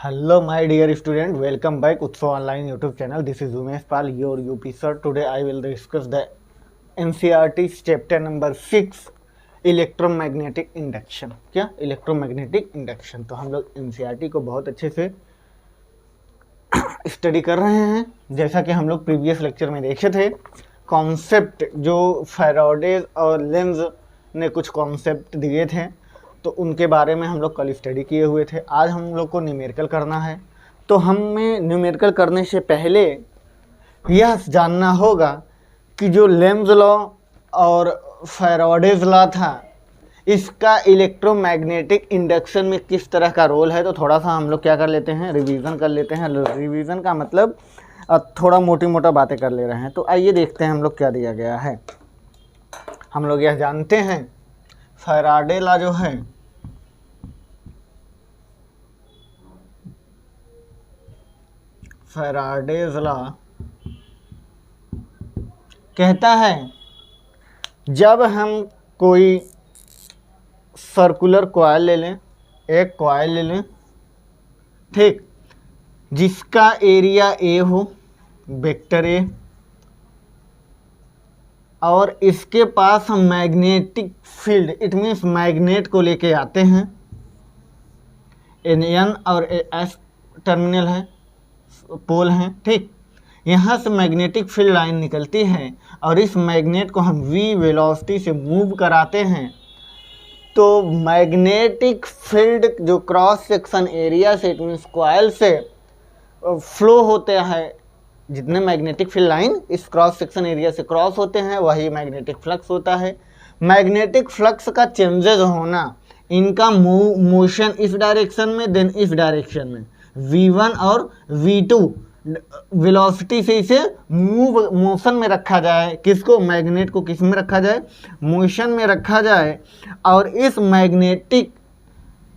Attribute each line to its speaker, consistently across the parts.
Speaker 1: Hello, my dear student. Welcome back Utsav Online YouTube channel. This is Umesh Pal, your UP sir. Today I will discuss the NCERT chapter number 6 electromagnetic induction. क्या electromagnetic induction? तो हम लोग NCERT को बहुत अच्छे से study कर रहे हैं। जैसा कि हम लोग प्रीवियस लेक्चर में देखे थे, कॉन्सेप्ट जो फैराडे और लेंज ने कुछ कॉन्सेप्ट दिए थे तो उनके बारे में हम लोग कल स्टडी किए हुए थे। आज हम लोग को न्यूमेरिकल करना है। तो हमें न्यूमेरिकल करने से पहले यह जानना होगा कि जो लेंज लॉ और फैराडेज लॉ था, इसका इलेक्ट्रोमैग्नेटिक इंडक्शन में किस तरह का रोल है। तो थोड़ा सा हम लोग क्या कर लेते हैं, रिवीजन कर लेते हैं। रिवीजन का मतलब थोड़ा मोटी मोटा बातें कर ले रहे हैं। तो आइए देखते हैं हम लोग क्या दिया गया है। हम लोग यह जानते हैं फैराडे लॉ जो है फैराडेज लॉ कहता है जब हम कोई सर्कुलर कॉइल ले लें, एक कॉइल ले लें, ठीक, जिसका एरिया ए हो, वेक्टर ए, और इसके पास हम magnetic field, it means magnet को लेके आते हैं। एन और एस टर्मिनल है, पोल हैं, ठीक। यहाँ से मैग्नेटिक फील्ड लाइन निकलती है और इस मैग्नेट को हम v वेलोसिटी से मूव कराते हैं। तो मैग्नेटिक फील्ड जो क्रॉस सेक्शन एरिया से, इट मीन्स कॉइल से फ्लो होते हैं, जितने मैग्नेटिक फील्ड लाइन इस क्रॉस सेक्शन एरिया से क्रॉस होते हैं वही मैग्नेटिक फ्लक्स होता है। मैग्नेटिक फ्लक्स का चेंजेस होना, इनका मोशन इस डायरेक्शन में, देन इस डायरेक्शन में, v1 और v2 वेलोसिटी से इसे मोशन में रखा जाए। किसको? मैग्नेट को किस में रखा जाए? मोशन में रखा जाए। और इस मैग्नेटिक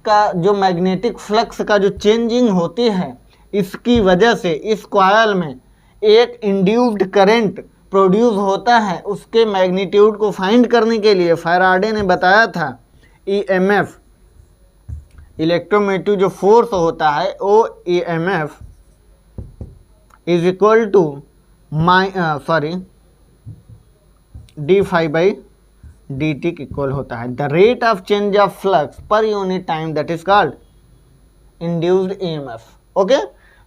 Speaker 1: का जो मैग्नेटिक फ्लक्स का जो चेंजिंग होती है, इसकी वजह से इस कॉइल में एक इंड्यूस्ड करंट प्रोड्यूस होता है। उसके मैग्नीट्यूड को फाइंड करने के लिए फैराडे ने बताया था ईएमएफ, इलेक्ट्रोमैग्नेटिक जो फोर्स होता है वो EMF is equal to d phi by d t के इक्वल होता है the rate of change of flux per unit time, that is called induced EMF. Okay,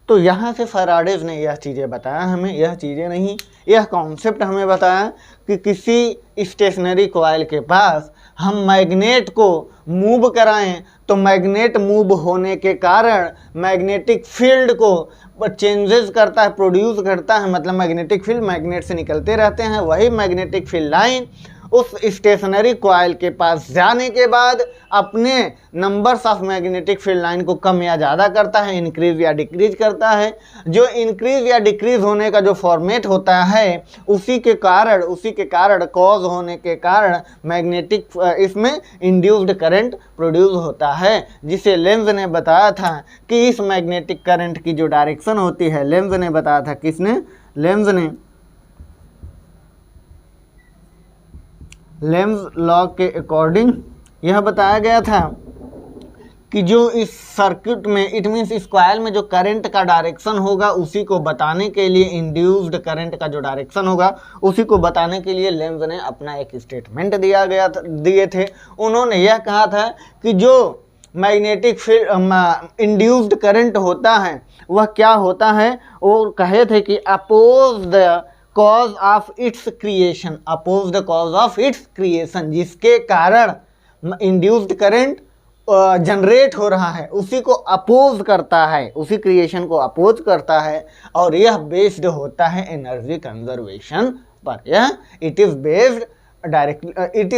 Speaker 1: तो यहाँ से फैराडेज ने यह चीज़ें बताया हमें, यह चीज़ें नहीं, यह कॉन्सेप्ट हमें बताया कि किसी स्टेशनरी कॉइल के पास हम मैग्नेट को मूव कराएं तो मैग्नेट मूव होने के कारण मैग्नेटिक फील्ड को चेंजेस करता है, प्रोड्यूस करता है। मतलब मैग्नेटिक फील्ड मैग्नेट से निकलते रहते हैं। वही मैग्नेटिक फील्ड लाइन उस स्टेशनरी कॉइल के पास जाने के बाद अपने numbers of magnetic field line को कम या ज़्यादा करता है, इंक्रीज या डिक्रीज करता है। जो इंक्रीज या डिक्रीज होने का जो फॉर्मेट होता है, उसी के कारण कॉज होने के कारण मैग्नेटिक इसमें इंड्यूस्ड करंट प्रोड्यूस होता है, जिसे लेंज ने बताया था कि इस मैग्नेटिक करंट की जो डायरेक्शन होती है, लेंज ने बताया था। किसने? लेंज ने। लेंज लॉ के अकॉर्डिंग यह बताया गया था कि जो इस सर्किट में, इट मीन्स इस कॉइल में जो करंट का डायरेक्शन होगा, उसी को बताने के लिए, इंड्यूस्ड करंट का जो डायरेक्शन होगा उसी को बताने के लिए लेंज ने अपना एक स्टेटमेंट दिए थे। उन्होंने यह कहा था कि जो मैग्नेटिक फील्ड इंड्यूस्ड करंट होता है वह क्या होता है, वो कहे थे कि oppose the cause of its creation, oppose the cause of its creation, जिसके कारण इंड्यूस्ड करंट जनरेट हो रहा है उसी को अपोज करता है, उसी क्रिएशन को अपोज करता है। और यह बेस्ड होता है एनर्जी कंजर्वेशन पर। यह it is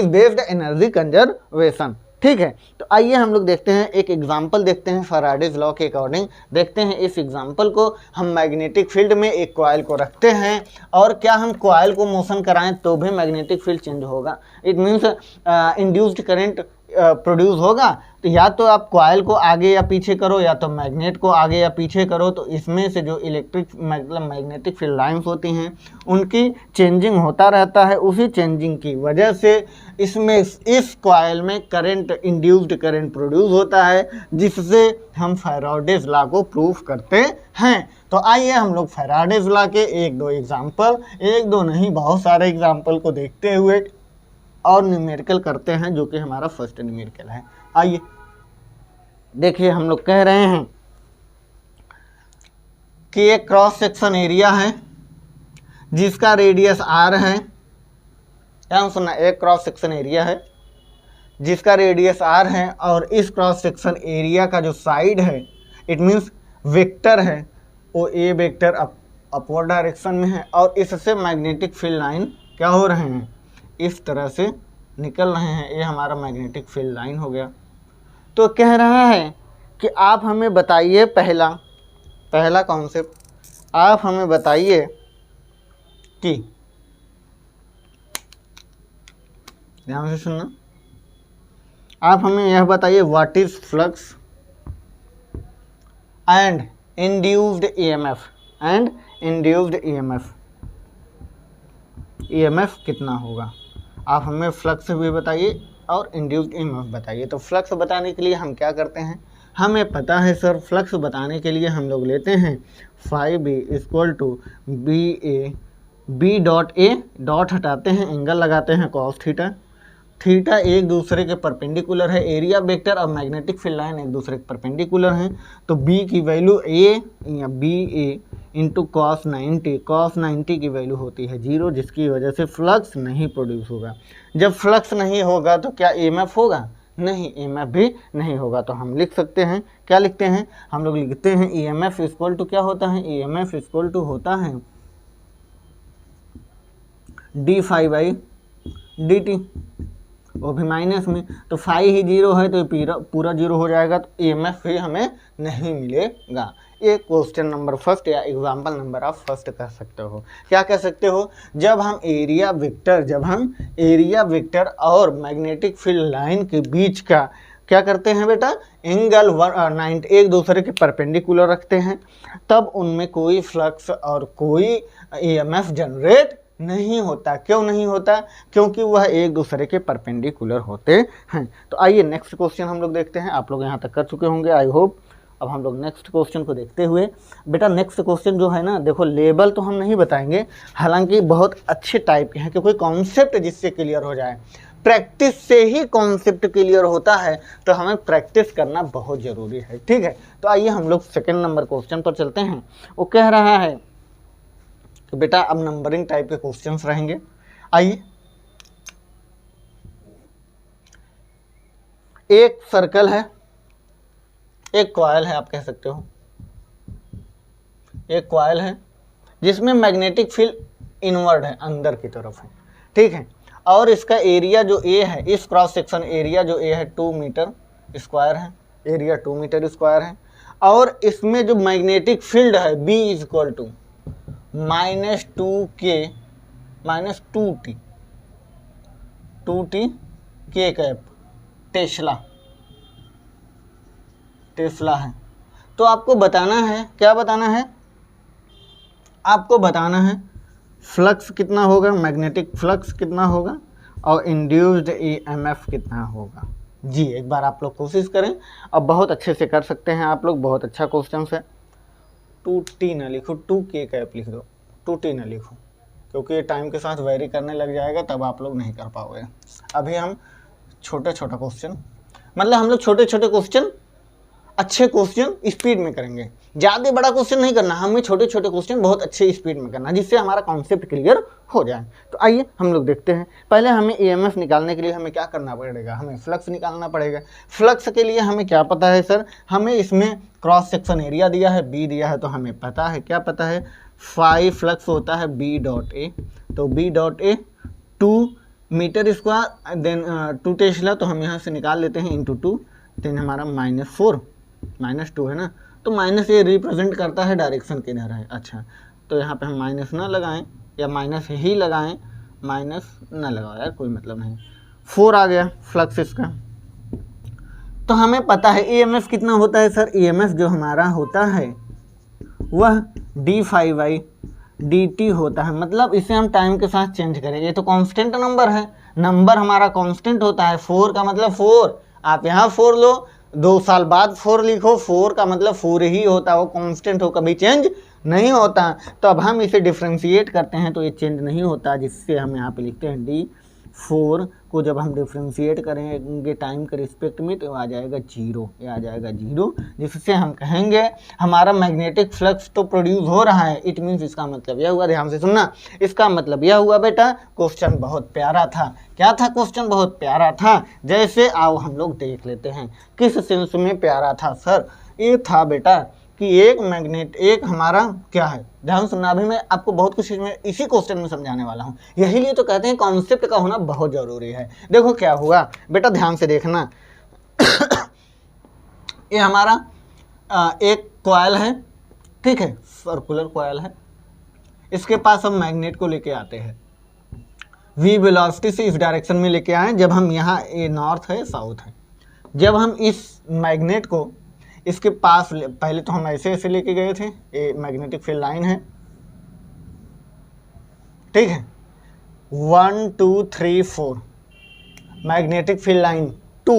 Speaker 1: based energy conservation, ठीक है। तो आइए हम लोग देखते हैं, एक एग्जांपल देखते हैं फैराडेज लॉ के अकॉर्डिंग। देखते हैं इस एग्जांपल को। हम मैग्नेटिक फील्ड में एक कॉइल को रखते हैं और क्या हम कॉइल को मोशन कराएं तो भी मैग्नेटिक फील्ड चेंज होगा। It means induced current produce होगा, तो या तो आप कॉइल को आगे या पीछे करो या तो मैग्नेट को आगे या पीछे करो, तो इसमें से जो इलेक्ट्रिक मतलब मैग्नेटिक फील्ड लाइंस होती हैं उनकी चेंजिंग होता रहता है। उसी चेंजिंग की वजह से इसमें इस कॉइल में करंट, इंड्यूस्ड करंट प्रोड्यूस होता है, जिससे हम फैराडेज लॉ को प्रूफ करते हैं। तो आइए हम लोग फैराडेज लॉ के एक दो एग्जाम्पल, एक दो नहीं बहुत सारे एग्जाम्पल को देखते हुए और न्यूमेरिकल करते हैं, जो कि हमारा फर्स्ट न्यूमेरिकल है। आइए देखिए, हम लोग कह रहे हैं कि एक क्रॉस सेक्शन एरिया है जिसका रेडियस r है। ध्यान सुनना, एक क्रॉस सेक्शन एरिया है जिसका रेडियस r है, और इस क्रॉस सेक्शन एरिया का जो साइड है, इट मीन्स वेक्टर है, वो ए वेक्टर अपवर्ड डायरेक्शन में है, और इससे मैग्नेटिक फील्ड लाइन क्या हो रहे हैं, इस तरह से निकल रहे हैं। ये हमारा मैग्नेटिक फील्ड लाइन हो गया। तो कह रहा है कि आप हमें बताइए, पहला कॉन्सेप्ट, आप हमें बताइए कि, ध्यान से सुनना, आप हमें यह बताइए what is flux and induced EMF, and induced EMF कितना होगा। आप हमें फ्लक्स भी बताइए और इंड्यूस्ड ईएमएफ बताइए। तो फ्लक्स बताने के लिए हम क्या करते हैं, हमें पता है सर, फ्लक्स बताने के लिए हम लोग लेते हैं phi B equal to B A, B dot A, dot हटाते हैं, एंगल लगाते हैं कॉस थीटा, थीटा एक दूसरे के परपेंडिकुलर है, एरिया वेक्टर और मैग्नेटिक फील्ड लाइन एक दूसरे के परपेंडिकुलर हैं, तो बी की वैल्यू ए या बी ए इंटू कॉस 90, कॉस 90 की वैल्यू होती है 0, जिसकी वजह से फ्लक्स नहीं प्रोड्यूस होगा। जब फ्लक्स नहीं होगा तो क्या ईएमएफ होगा, नहीं, ईएमएफ भी नहीं होगा। तो हम लिख सकते हैं, क्या लिखते हैं, हम लोग लिखते हैं ईएमएफ इक्वल टू क्या होता है, ईएमएफ इक्वल टू होता है d phi by d t, वो भी माइनस में, तो फाई ही 0 है तो पूरा 0 हो जाएगा, तो ईएमएफ भी हमें नहीं मिलेगा। ये क्वेश्चन नंबर फर्स्ट या एग्जाम्पल नंबर आप फर्स्ट कह सकते हो। क्या कह सकते हो, जब हम एरिया वेक्टर और मैग्नेटिक फील्ड लाइन के बीच का क्या करते हैं बेटा, एंगल 90 एक दूसरे के परपेंडिकुलर रखते हैं, तब उनमें कोई फ्लक्स और कोई ईएमएफ जनरेट नहीं होता। क्यों नहीं होता, क्योंकि वह एक दूसरे के परपेंडिकुलर होते हैं। तो आइए नेक्स्ट क्वेश्चन हम लोग देखते हैं। आप लोग यहाँ तक कर चुके होंगे आई होप। अब हम लोग नेक्स्ट क्वेश्चन को देखते हुए, बेटा नेक्स्ट क्वेश्चन जो है ना, देखो लेबल तो हम नहीं बताएंगे, हालांकि बहुत अच्छे टाइप के हैं, कि कोई कॉन्सेप्ट जिससे क्लियर हो जाए। प्रैक्टिस से ही कॉन्सेप्ट क्लियर होता है, तो हमें प्रैक्टिस करना बहुत ज़रूरी है, ठीक है। तो आइए हम लोग सेकेंड नंबर क्वेश्चन पर चलते हैं। वो कह रहा है कि बेटा अब नंबरिंग टाइप के क्वेश्चंस रहेंगे। आइए, एक सर्कल है, एक कॉइल है, आप कह सकते हो एक कॉइल है जिसमें मैग्नेटिक फील्ड इनवर्ड है, अंदर की तरफ है, ठीक है, और इसका एरिया जो ए है, इस क्रॉस सेक्शन एरिया जो ए है 2 मीटर स्क्वायर है, एरिया 2 मीटर स्क्वायर है, और इसमें जो मैग्नेटिक फील्ड है B is equal to -2k -2t k cap tesla है। तो आपको बताना है, क्या बताना है, आपको बताना है फ्लक्स कितना होगा, मैग्नेटिक फ्लक्स कितना होगा, और इंड्यूस्ड ईएमएफ कितना होगा। जी एक बार आप लोग कोशिश करें, अब बहुत अच्छे से कर सकते हैं आप लोग, बहुत अच्छा क्वेश्चन है। 2t ना लिखो, 2k कैप लिख दो, 2t ना लिखो, क्योंकि ये टाइम के साथ वेरी करने लग जाएगा, तब आप लोग नहीं कर पाओगे। अभी हम छोटा क्वेश्चन, मतलब हम लोग छोटे क्वेश्चन, अच्छे क्वेश्चन स्पीड में करेंगे, ज़्यादा बड़ा क्वेश्चन नहीं करना, हमें छोटे क्वेश्चन बहुत अच्छे स्पीड में करना, जिससे हमारा कॉन्सेप्ट क्लियर हो जाए। तो आइए हम लोग देखते हैं। पहले हमें ईएमएफ निकालने के लिए हमें क्या करना पड़ेगा, हमें फ्लक्स निकालना पड़ेगा। फ्लक्स के लिए हमें क्या पता है सर, हमें इसमें क्रॉस सेक्शन एरिया दिया है, बी दिया है, तो हमें पता है, क्या पता है, फाई फ्लक्स होता है बी डॉट ए, तो B dot A 2 metre square then 2 tesla, तो हम यहाँ से निकाल लेते हैं इंटू 2, देन हमारा -4 -2 है ना, तो माइनस ये रिप्रेजेंट करता है डायरेक्शन किधर है। अच्छा, तो यहाँ पे हम माइनस ना लगाएं या माइनस ही लगाएं, माइनस ना लगाओ यार, कोई मतलब नहीं। 4 आ गया फ्लक्स इसका, तो हमें पता है ईएमएफ कितना होता है सर, ईएमएफ जो हमारा होता है वह d∅dt होता है। मतलब इसे हम टाइम के साथ चेंज करेंगे, ये तो कांस्टेंट नंबर है, नंबर हमारा कांस्टेंट होता है। 4 का मतलब 4, आप यहाँ 4 लो, 2 साल बाद 4 लिखो, 4 का मतलब 4 ही होता है, वो कांस्टेंट हो, कभी चेंज नहीं होता। तो अब हम इसे डिफ्रेंशिएट करते हैं तो ये चेंज नहीं होता, जिससे हम यहाँ पे लिखते हैं d4 को जब हम डिफ्रेंशिएट करेंगे टाइम के रिस्पेक्ट में तो आ जाएगा 0, ये आ जाएगा 0, जिससे हम कहेंगे हमारा मैग्नेटिक फ्लक्स तो प्रोड्यूस हो रहा है। इट मीन्स इसका मतलब यह हुआ, ध्यान से सुनना, इसका मतलब यह हुआ बेटा क्वेश्चन बहुत प्यारा था। क्या था क्वेश्चन? बहुत प्यारा था। जैसे आओ हम लोग देख लेते हैं किस सेंस में प्यारा था सर। ये था बेटा कि एक हमारा क्या है, ध्यान सुनना, अभी मैं आपको बहुत कुछ में इसी क्वेश्चन में समझाने वाला हूँ, यही लिए तो कहते हैं कॉन्सेप्ट का होना बहुत जरूरी है। देखो क्या हुआ बेटा, ध्यान से देखना। ये हमारा एक कॉइल है, ठीक है, सर्कुलर कॉइल है, इसके पास हम मैग्नेट को लेके आते हैं, v वेलोसिटी से इस डायरेक्शन में लेके आए। जब हम यहाँ, ये नॉर्थ है साउथ है, जब हम इस मैग्नेट को इसके पास पहले तो हम ऐसे ऐसे लेके गए थे, ये मैग्नेटिक फील्ड लाइन है, ठीक है, 1 2 3 4 magnetic field line 2,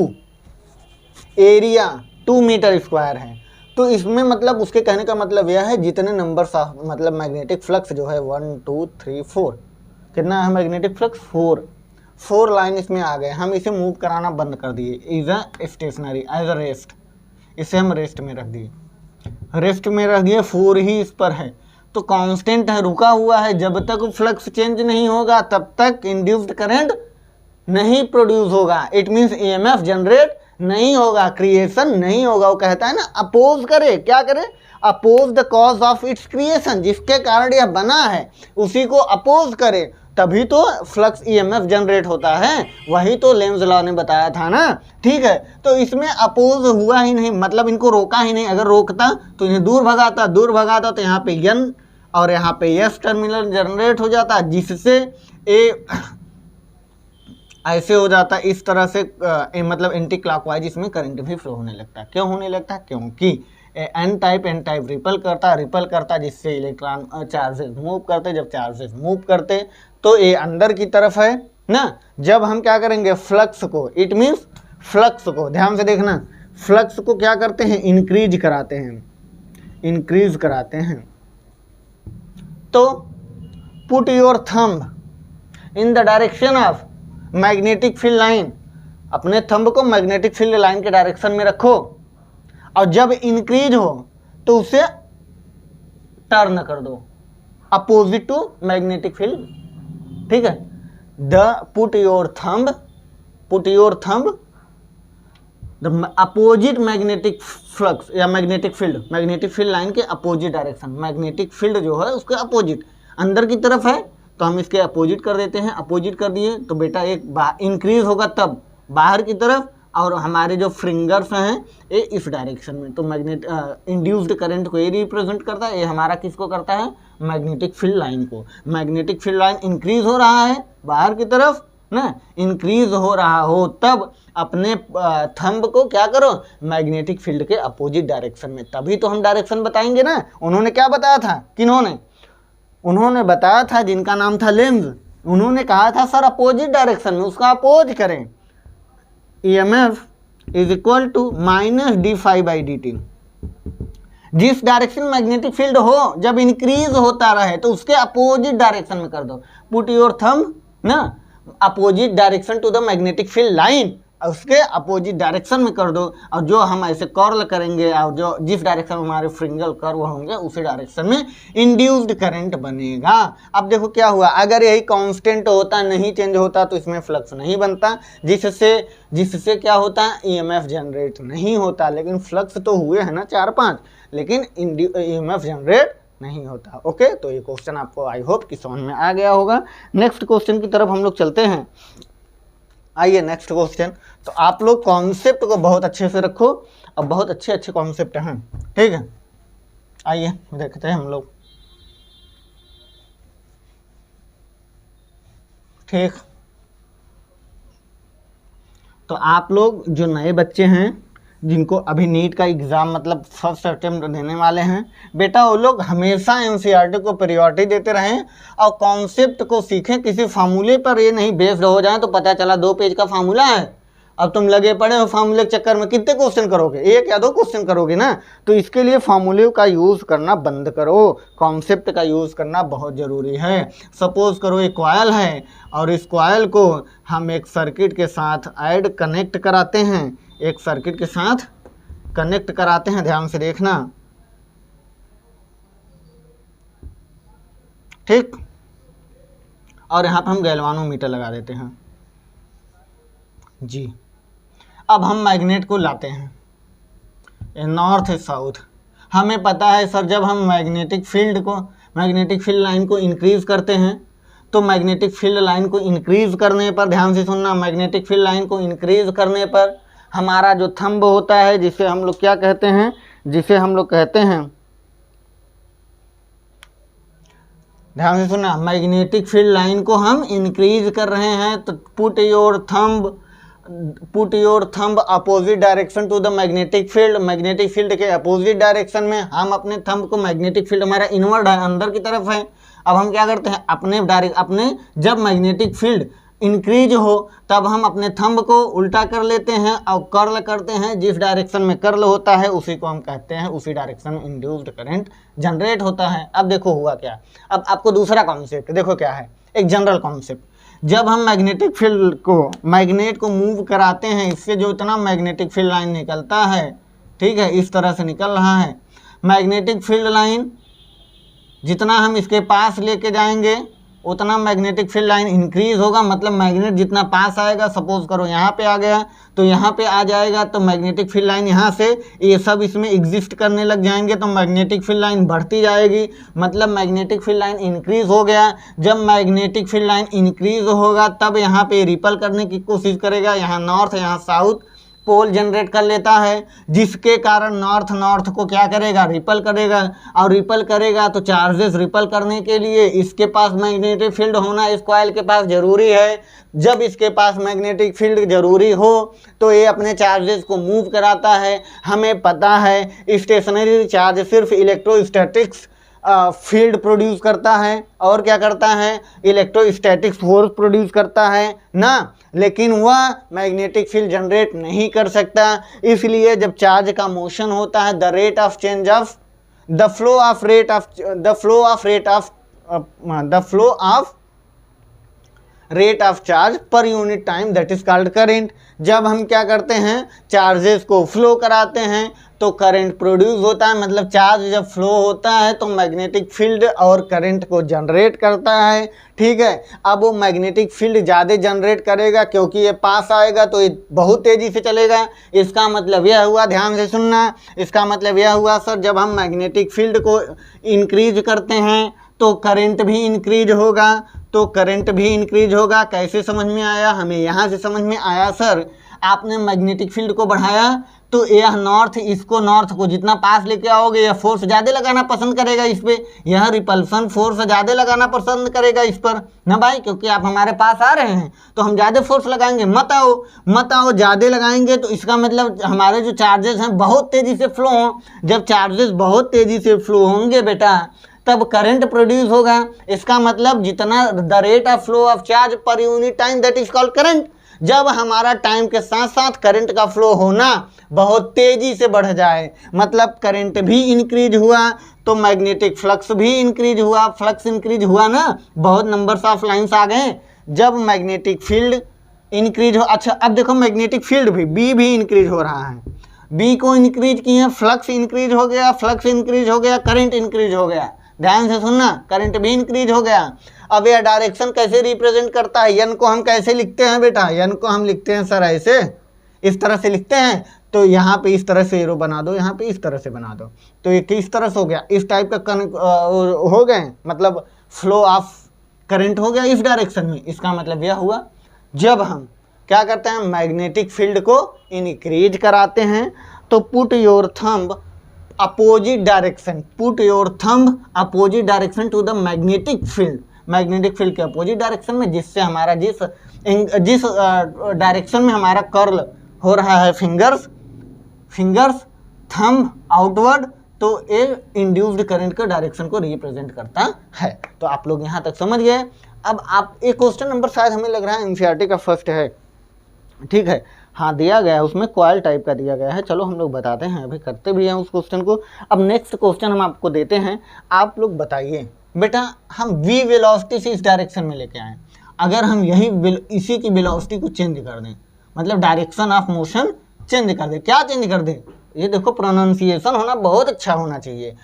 Speaker 1: area 2 metre square है। तो इसमें मतलब उसके कहने का मतलब यह है जितने नंबर मतलब मैग्नेटिक फ्लक्स जो है 1 2 3 4, कितना है मैग्नेटिक फ्लक्स? 4 लाइन इसमें आ गए। हम इसे मूव कराना बंद कर दिए, is a stationary, as a rest, इसे हम रेस्ट में रख दिए, रेस्ट में रख दिए, 4 ही इस पर है तो कांस्टेंट है, रुका हुआ है। जब तक फ्लक्स चेंज नहीं होगा तब तक इंड्यूस्ड करंट नहीं प्रोड्यूस होगा, इट मींस ईएमएफ जनरेट नहीं होगा, क्रिएशन नहीं होगा। वो कहता है ना अपोज करे, क्या करे? Oppose the cause of its creation, जिसके कारण यह बना है उसी को अपोज करे, तभी तो फ्लक्स ईएमएफ जनरेट होता है। वही तो लेंज लॉ ने बताया था ना, ठीक है। तो इसमें अपोज हुआ ही नहीं, मतलब इनको रोका ही नहीं। अगर रोकता तो इन्हें दूर भगाता तो यहाँ पे एन और यहाँ पे एस टर्मिनल जनरेट हो जाता, जिससे ए ऐसे हो जाता, इस तरह से मतलब एंटी क्लॉकवाइज इसमें करंट भी फ्लो होने लगता है। क्यों होने लगता है? क्योंकि एन टाइप रिपल करता जिससे इलेक्ट्रॉन चार्जेस मूव करते। जब चार्जेस मूव करते तो ये अंदर की तरफ है ना। जब हम क्या करेंगे फ्लक्स को, इट मीन्स फ्लक्स को, ध्यान से देखना, फ्लक्स को क्या करते हैं? इंक्रीज कराते हैं। तो put your thumb in the direction of magnetic field line, अपने थंब को मैग्नेटिक फील्ड लाइन के डायरेक्शन में रखो और जब इंक्रीज हो तो उसे टर्न कर दो अपोजिट टू मैग्नेटिक फील्ड, ठीक है। Put your thumb the opposite magnetic flux या मैग्नेटिक फील्ड लाइन के अपोजिट डायरेक्शन, मैग्नेटिक फील्ड जो है उसके अपोजिट, अंदर की तरफ है तो हम इसके अपोजिट कर देते हैं। अपोजिट कर दिए तो बेटा एक इंक्रीज होगा तब बाहर की तरफ, और हमारे जो फिंगर्स हैं ये इस डायरेक्शन में। तो मैग्नेट इंड्यूस्ड करंट को ये रिप्रेजेंट करता है, ये हमारा किसको करता है? मैग्नेटिक फील्ड लाइन को। मैग्नेटिक फील्ड लाइन इंक्रीज हो रहा है बाहर की तरफ ना, इंक्रीज हो रहा हो तब अपने थंब को क्या करो? मैग्नेटिक फील्ड के अपोजिट डायरेक्शन में, तभी तो हम डायरेक्शन बताएंगे ना। उन्होंने क्या बताया था? किन्होंने? उन्होंने बताया था जिनका नाम था लेंज, उन्होंने कहा था सर अपोजिट डायरेक्शन में उसका अपोज करें। EMF is equal to minus d∅dt, जिस डायरेक्शन मैग्नेटिक फील्ड हो जब इंक्रीज होता रहे तो उसके अपोजिट डायरेक्शन में कर दो। पुट योर थंब ना opposite direction to the magnetic field line, उसके अपोजिट डायरेक्शन में कर दो, और जो हम ऐसे कर्ल करेंगे और जो जिस डायरेक्शन में हमारे फ्रिंगल कर्व होंगे उसी डायरेक्शन में इंड्यूस्ड करंट बनेगा। अब देखो क्या हुआ, अगर यही कांस्टेंट होता, नहीं चेंज होता तो इसमें फ्लक्स नहीं बनता, जिससे क्या होता है? ईएमएफ जनरेट नहीं होता। लेकिन फ्लक्स तो हुए हैं ना 4-5, लेकिन ईएमएफ जनरेट नहीं होता। ओके, तो ये क्वेश्चन आपको आई होप कि समझ में आ गया होगा। नेक्स्ट क्वेश्चन की तरफ हम लोग चलते हैं। आइए नेक्स्ट क्वेश्चन। तो आप लोग कॉन्सेप्ट को बहुत अच्छे से रखो, और बहुत अच्छे अच्छे कॉन्सेप्ट हैं, ठीक है। आइए देखते हैं हम लोग, ठीक। तो आप लोग जो नए बच्चे हैं जिनको अभी नीट का एग्ज़ाम मतलब फर्स्ट अटेम्प्ट देने वाले हैं, बेटा वो लोग हमेशा एनसीईआरटी को प्रायोरिटी देते रहें और कॉन्सेप्ट को सीखें, किसी फार्मूले पर ये नहीं बेस्ड हो जाए तो पता चला 2 पेज का फार्मूला है, अब तुम लगे पड़े हो फार्मूले के चक्कर में, कितने क्वेश्चन करोगे, 1 या 2 क्वेश्चन करोगे ना। तो इसके लिए फार्मूले का यूज़ करना बंद करो, कॉन्सेप्ट का यूज़ करना बहुत ज़रूरी है। सपोज़ करो एक कॉयल है और इस कॉयल को हम एक सर्किट के साथ कनेक्ट कराते हैं, एक सर्किट के साथ कनेक्ट कराते हैं, ध्यान से देखना, ठीक। और यहाँ पर हम गैल्वानोमीटर लगा देते हैं जी। अब हम मैग्नेट को लाते हैं नॉर्थ साउथ। हमें पता है सर जब हम मैग्नेटिक फील्ड लाइन को इंक्रीज़ करते हैं तो मैग्नेटिक फील्ड लाइन को इंक्रीज़ करने पर, ध्यान से सुनना, मैग्नेटिक फील्ड लाइन को इंक्रीज़ करने पर हमारा जो थंब होता है, जिसे हम लोग क्या कहते हैं, जिसे हम लोग कहते हैं, ध्यान से सुनना, मैग्नेटिक फील्ड लाइन को हम इंक्रीज कर रहे हैं तो put your thumb opposite direction to the magnetic field के अपोजिट डायरेक्शन में हम अपने थंब को, मैग्नेटिक फील्ड हमारा इनवर्ड है, अंदर की तरफ है। अब हम क्या करते हैं, अपने जब मैग्नेटिक फील्ड इंक्रीज हो तब हम अपने थंब को उल्टा कर लेते हैं और कर्ल करते हैं, जिस डायरेक्शन में कर्ल होता है उसी को हम कहते हैं, उसी डायरेक्शन में इंड्यूस्ड करंट जनरेट होता है। अब देखो हुआ क्या, अब आपको दूसरा कॉन्सेप्ट देखो क्या है, एक जनरल कॉन्सेप्ट। जब हम मैग्नेटिक फील्ड को, मैग्नेट को मूव कराते हैं, इससे जो इतना मैग्नेटिक फील्ड लाइन निकलता है, ठीक है, इस तरह से निकल रहा है मैग्नेटिक फील्ड लाइन, जितना हम इसके पास लेके जाएंगे उतना मैग्नेटिक फील्ड लाइन इंक्रीज होगा, मतलब मैग्नेट जितना पास आएगा, सपोज करो यहाँ पे आ गया तो यहाँ पे आ जाएगा, तो मैग्नेटिक फील्ड लाइन यहाँ से ये सब इसमें एग्जिस्ट करने लग जाएंगे, तो मैग्नेटिक फील्ड लाइन बढ़ती जाएगी, मतलब मैग्नेटिक फील्ड लाइन इंक्रीज हो गया। जब मैग्नेटिक फील्ड लाइन इंक्रीज होगा तब यहाँ पे रिपल करने की कोशिश करेगा, यहाँ नॉर्थ यहाँ साउथ पोल जनरेट कर लेता है, जिसके कारण नॉर्थ को क्या करेगा, रिपल करेगा, और रिपल करेगा तो चार्जेस रिपल करने के लिए इसके पास मैग्नेटिक फील्ड होना इस कॉइल के पास ज़रूरी है। जब इसके पास मैग्नेटिक फील्ड ज़रूरी हो तो ये अपने चार्जेस को मूव कराता है। हमें पता है स्टेशनरी चार्ज सिर्फ इलेक्ट्रोस्टैटिक्स फील्ड प्रोड्यूस करता है, और क्या करता है, इलेक्ट्रोस्टैटिक फोर्स प्रोड्यूस करता है ना, लेकिन वह मैग्नेटिक फील्ड जनरेट नहीं कर सकता। इसलिए जब चार्ज का मोशन होता है, the flow of rate of charge पर unit time, that is called current. जब हम क्या करते हैं, चार्जेस को फ्लो कराते हैं तो करंट प्रोड्यूस होता है, मतलब चार्ज जब फ्लो होता है तो मैग्नेटिक फील्ड और करंट को जनरेट करता है, ठीक है। अब वो मैग्नेटिक फील्ड ज़्यादा जनरेट करेगा क्योंकि ये पास आएगा तो ये बहुत तेज़ी से चलेगा। इसका मतलब यह हुआ, ध्यान से सुनना, इसका मतलब यह हुआ सर जब हम मैग्नेटिक फील्ड को इंक्रीज करते हैं तो करंट भी इंक्रीज होगा, कैसे समझ में आया, हमें यहाँ से समझ में आया सर, आपने मैग्नेटिक फील्ड को बढ़ाया तो यह नॉर्थ को जितना पास लेके आओगे यह फोर्स ज़्यादा लगाना पसंद करेगा इस पर, यह रिपल्सन फोर्स ज़्यादा लगाना पसंद करेगा इस पर ना भाई, क्योंकि आप हमारे पास आ रहे हैं तो हम ज़्यादा फोर्स लगाएंगे। मत आओ ज़्यादा लगाएंगे तो इसका मतलब हमारे जो चार्जेस हैं बहुत तेज़ी से फ्लो हों। जब चार्जेस बहुत तेज़ी से फ्लो होंगे बेटा तब करंट प्रोड्यूस होगा। इसका मतलब जितना the rate of flow of charge पर unit time, that is called current. जब हमारा टाइम के साथ साथ करंट का फ्लो होना बहुत तेज़ी से बढ़ जाए, मतलब करंट भी इंक्रीज हुआ तो मैग्नेटिक फ्लक्स भी इंक्रीज हुआ, फ्लक्स इंक्रीज हुआ ना, बहुत नंबर्स ऑफ लाइंस आ गए। जब मैग्नेटिक फील्ड इंक्रीज हो, अच्छा अब देखो मैग्नेटिक फील्ड बी भी इंक्रीज हो रहा है, बी को इंक्रीज किए, फ्लक्स इंक्रीज हो गया, करंट इंक्रीज हो गया, ध्यान से सुनना, करंट भी इंक्रीज हो गया। अब यह डायरेक्शन कैसे रिप्रेजेंट करता है, यन को हम कैसे लिखते हैं बेटा, यन को हम लिखते हैं सर ऐसे, इस तरह से लिखते हैं, तो यहाँ पे इस तरह से एरो बना दो, यहाँ पे इस तरह से बना दो, तो ये किस तरह से हो गया, इस टाइप का हो गए, मतलब फ्लो ऑफ करंट हो गया इस डायरेक्शन में। इसका मतलब यह हुआ जब हम क्या करते हैं, मैग्नेटिक फील्ड को इंक्रीज कराते हैं तो put your thumb opposite direction to the magnetic field के अपोजिट डायरेक्शन में, जिससे हमारा जिस डायरेक्शन में हमारा कर्ल हो रहा है फिंगर्स, फिंगर्स, थंब आउटवर्ड, तो ये इंड्यूस्ड करंट के डायरेक्शन को रिप्रेजेंट करता है। तो आप लोग यहाँ तक समझ गए। अब आप एक क्वेश्चन नंबर शायद हमें लग रहा है एनसीईआरटी का फर्स्ट है, ठीक है, हाँ दिया गया है, उसमें कॉइल टाइप का दिया गया है। चलो हम लोग बताते हैं, अभी करते भी हैं उस क्वेश्चन को। अब नेक्स्ट क्वेश्चन हम आपको देते हैं, आप लोग बताइए बेटा, हम v वेलोसिटी से इस डायरेक्शन में लेके आए, अगर हम इसी की वेलोसिटी को चेंज कर दें, मतलब डायरेक्शन ऑफ मोशन चेंज कर दें, क्या चेंज कर दें, ये देखो प्रोनाउंसिएशन होना बहुत अच्छा होना चाहिए।